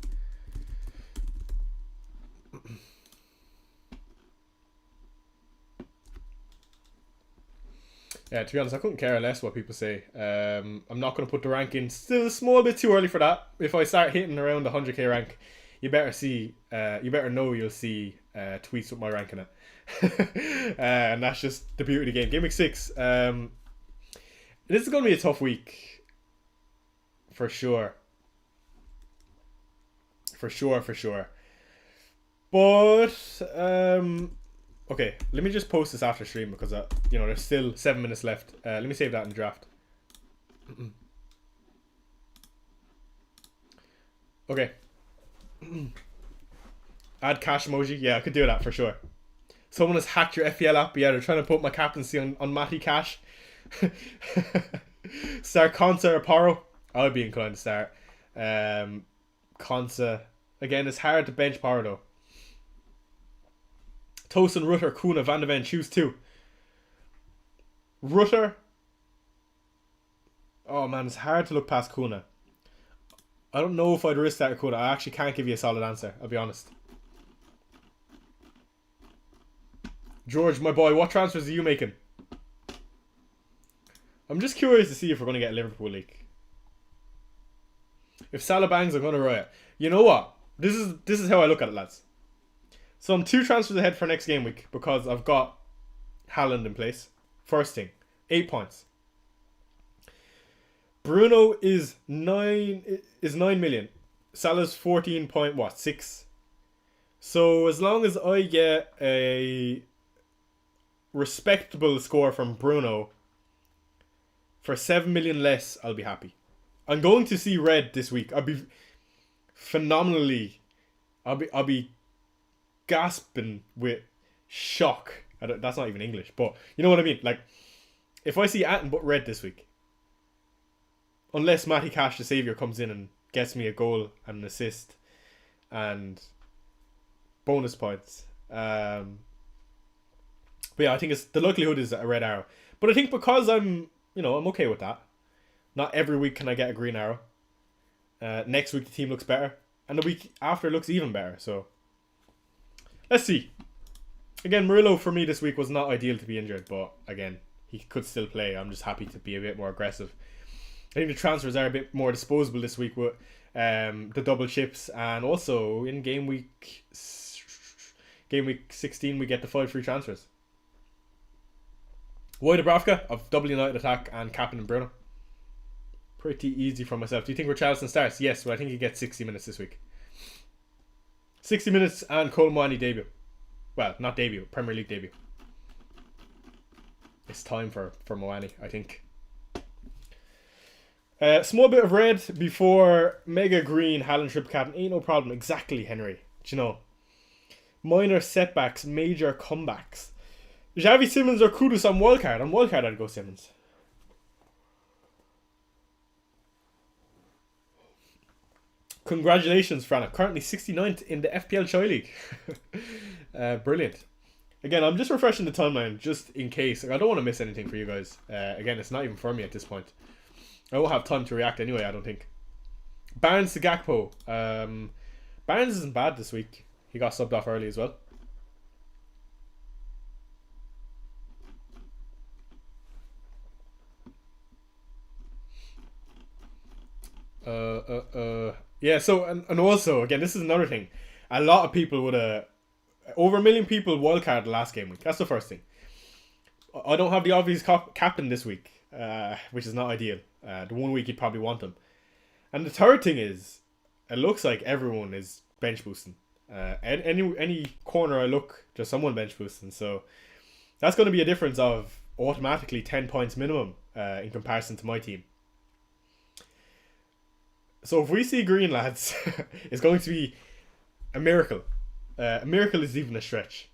A: Yeah, to be honest, I couldn't care less what people say. I'm not going to put the rank in. Still a small bit too early for that. If I start hitting around the 100k rank, you better know you'll see tweets with my rank in it. And that's just the beauty of the game. Game week 6. This is going to be a tough week. For sure. For sure. But, okay, let me just post this after stream because, there's still 7 minutes left. Let me save that in draft. Okay. Add cash emoji. Yeah, I could do that for sure. Someone has hacked your FPL app. Yeah, they're trying to put my captaincy on Matty Cash. Start Consa or Poro. I would be inclined to start. Consa. Again, it's hard to bench Poro though. Tosin, Rutter, Kuna, Van de Ven. Choose 2. Rutter. Oh man, it's hard to look past Kuna. I don't know if I'd risk that or Kuna. I actually can't give you a solid answer. I'll be honest. George, my boy, what transfers are you making? I'm just curious to see if we're going to get a Liverpool leak. If Salah bangs, I'm going to riot. You know what? This is how I look at it, lads. So I'm 2 transfers ahead for next game week because I've got Haaland in place. First thing, 8 points. Bruno is 9 million. Salah's 14.6. So as long as I get a respectable score from Bruno for 7 million less, I'll be happy. I'm going to see red this week. I'll be phenomenally. I'll be gasping with shock. That's not even English, but you know what I mean. Like, if I see anything but red this week, unless Matty Cash the Saviour comes in and gets me a goal and an assist and bonus points. But yeah, I think the likelihood is a red arrow. But I think because I'm okay with that. Not every week can I get a green arrow. Next week the team looks better. And the week after it looks even better. So, let's see. Again, Murillo for me this week was not ideal to be injured. But again, he could still play. I'm just happy to be a bit more aggressive. I think the transfers are a bit more disposable this week with the double chips, and also in game week 16 we get the 5 free transfers. Why Dubravka of double United attack and Captain and Bruno. Pretty easy for myself. Do you think Richarlison starts? Yes, but I think he gets 60 minutes this week. 60 minutes and Cole Moani debut. Well, not debut, Premier League debut. It's time for Moani, I think. Small bit of red before Mega Green, Haaland triple captain. Ain't no problem. Exactly, Henry. Do you know? Minor setbacks, major comebacks. Xavi, Simmons or Kudus on wildcard. On wildcard I'd go Simmons. Congratulations, Frana. Currently 69th in the FPL Choi League. Brilliant. Again, I'm just refreshing the timeline just in case. Like, I don't want to miss anything for you guys. Again, it's not even for me at this point. I won't have time to react anyway, I don't think. Barnes to Gakpo. Barnes isn't bad this week. He got subbed off early as well. Yeah, so, and also, again, this is another thing. A lot of people would have... Over 1 million people wildcard last game week. That's the first thing. I don't have the obvious captain this week, which is not ideal. The 1 week you'd probably want them. And the third thing is, it looks like everyone is bench boosting. Any corner I look, there's someone bench boosting. So that's going to be a difference of automatically 10 points minimum in comparison to my team. So if we see green, lads, it's going to be a miracle. A miracle is even a stretch.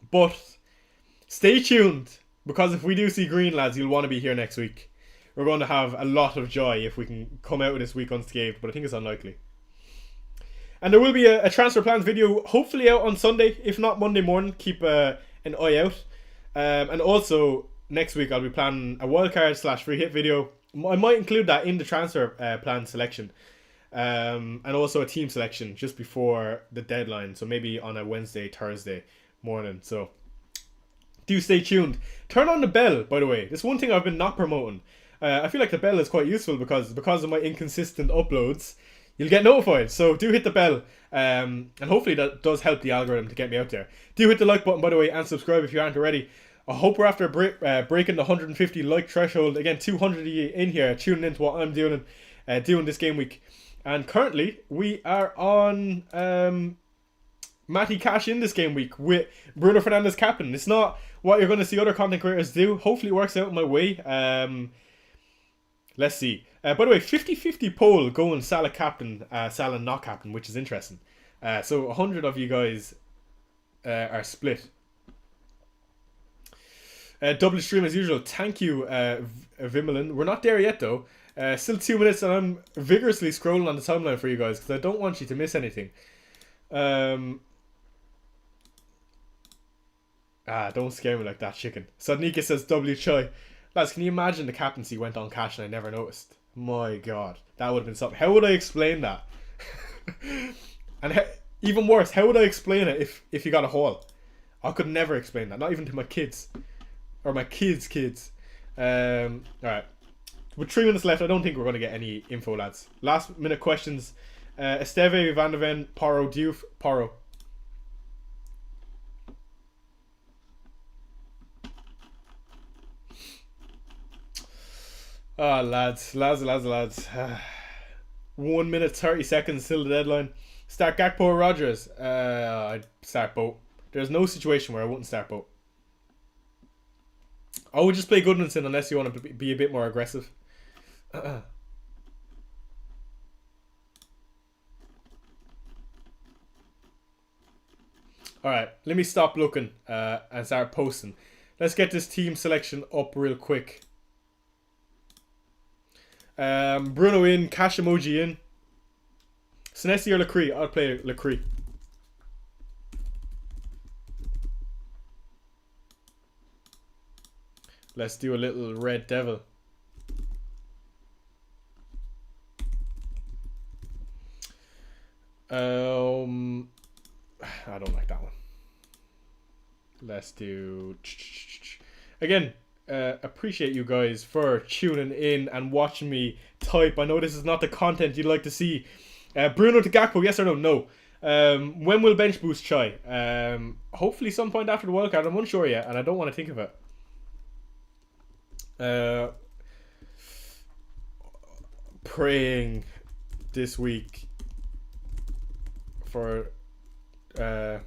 A: But stay tuned, because if we do see green, lads, you'll want to be here next week. We're going to have a lot of joy if we can come out of this week unscathed, but I think it's unlikely. And there will be a transfer plans video, hopefully out on Sunday, if not Monday morning. Keep an eye out. And also, next week I'll be planning a wildcard / free hit video. I might include that in the transfer plan selection. And also a team selection just before the deadline. So maybe on a Wednesday, Thursday morning. So do stay tuned. Turn on the bell, by the way. This is one thing I've been not promoting. I feel like the bell is quite useful because of my inconsistent uploads, you'll get notified. So do hit the bell. And hopefully that does help the algorithm to get me out there. Do hit the like button, by the way, and subscribe if you aren't already. I hope we're after breaking the 150 like threshold. Again, 200 of you in here tuning into what I'm doing this game week. And currently, we are on Matty Cash in this game week with Bruno Fernandes captain. It's not what you're going to see other content creators do. Hopefully it works out my way. Let's see. By the way, 50-50 poll going Salah captain, Salah not captain, which is interesting. So 100 of you guys are split. Double stream as usual. Thank you, Vimelin. We're not there yet though. Still 2 minutes and I'm vigorously scrolling on the timeline for you guys because I don't want you to miss anything. Don't scare me like that, chicken. Sodnika says W Choi. Lads, can you imagine the captaincy went on Cash and I never noticed? My god, that would have been something. How would I explain that? And even worse, how would I explain it if you got a haul? I could never explain that, not even to my kids. Or my kids. Alright. With 3 minutes left, I don't think we're going to get any info, lads. Last minute questions. Esteve, Van de Ven, Porro, Diouf, Porro. Ah, lads. 1 minute 30 seconds till the deadline. Start Gakpo or Rodgers? I'd start both. There's no situation where I wouldn't start both. I would just play Goodmanson unless you want to be a bit more aggressive. Alright, let me stop looking and start posting. Let's get this team selection up real quick. Bruno in, Cash emoji in. Senesi or Lecree? I'll play Lecree. Let's do a little Red Devil. I don't like that one. Let's do... Again, appreciate you guys for tuning in and watching me hype. I know this is not the content you'd like to see. Bruno to Gakpo, yes or no? No. When will bench boost Chai? Hopefully some point after the wildcard. I'm unsure yet, and I don't want to think of it. Praying this week for how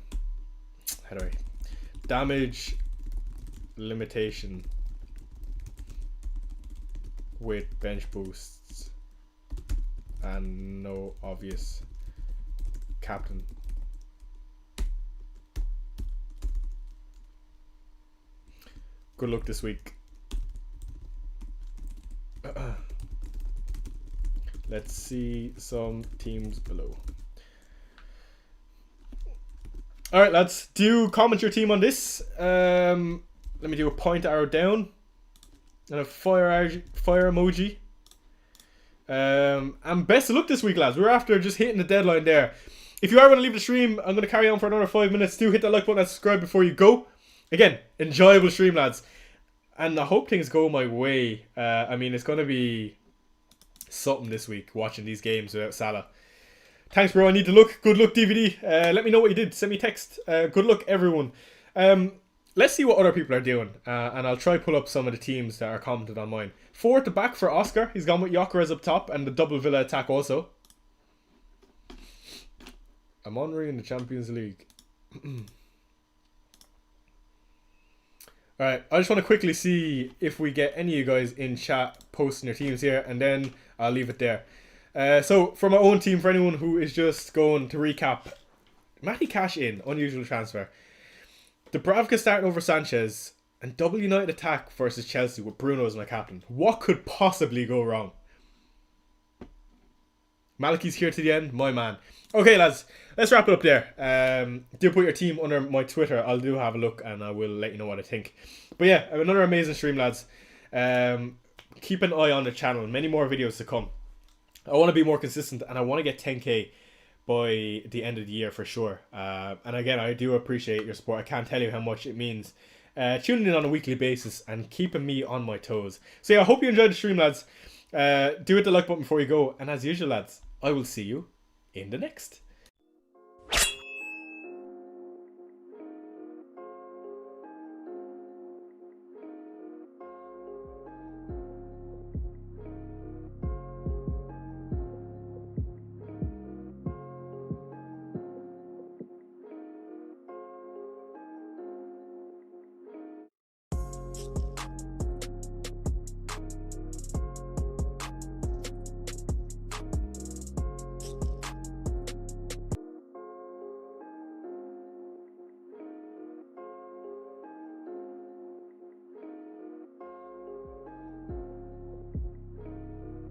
A: do I damage limitation with bench boosts and no obvious captain. Good luck this week. Let's see some teams below. Alright lads, do comment your team on this. Let me do a point arrow down and a fire emoji. And best of luck this week lads. We're after just hitting the deadline there. If you are going to leave the stream, I'm going to carry on for another 5 minutes. Do hit that like button and subscribe before you go. Again, enjoyable stream lads. And I hope things go my way. I mean, it's going to be something this week watching these games without Salah. Thanks bro, I need to look. Good luck DVD. Let me know what you did. Send me text. Good luck everyone. Let's see what other people are doing. And I'll try pull up some of the teams that are commented on mine. 4 at the back for Oscar. He's gone with Gyökeres up top and the double Villa attack also. I'm Henry in the Champions League. Alright, I just want to quickly see if we get any of you guys in chat posting your teams here, and then I'll leave it there. So, for my own team, for anyone who is just going to recap, Matty Cash in, unusual transfer. Dubravka starting over Sanchez, and double United attack versus Chelsea with Bruno as my captain. What could possibly go wrong? Malachi's here to the end, my man. Okay lads, let's wrap it up there. Do put your team under my Twitter. I'll do have a look and I will let you know what I think. But yeah, another amazing stream lads. Keep an eye on the channel. Many more videos to come. I want to be more consistent and I want to get 10k by the end of the year for sure. And again, I do appreciate your support. I can't tell you how much it means. Tuning in on a weekly basis and keeping me on my toes. So yeah, I hope you enjoyed the stream lads. Do hit the like button before you go. And as usual lads, I will see you in the next.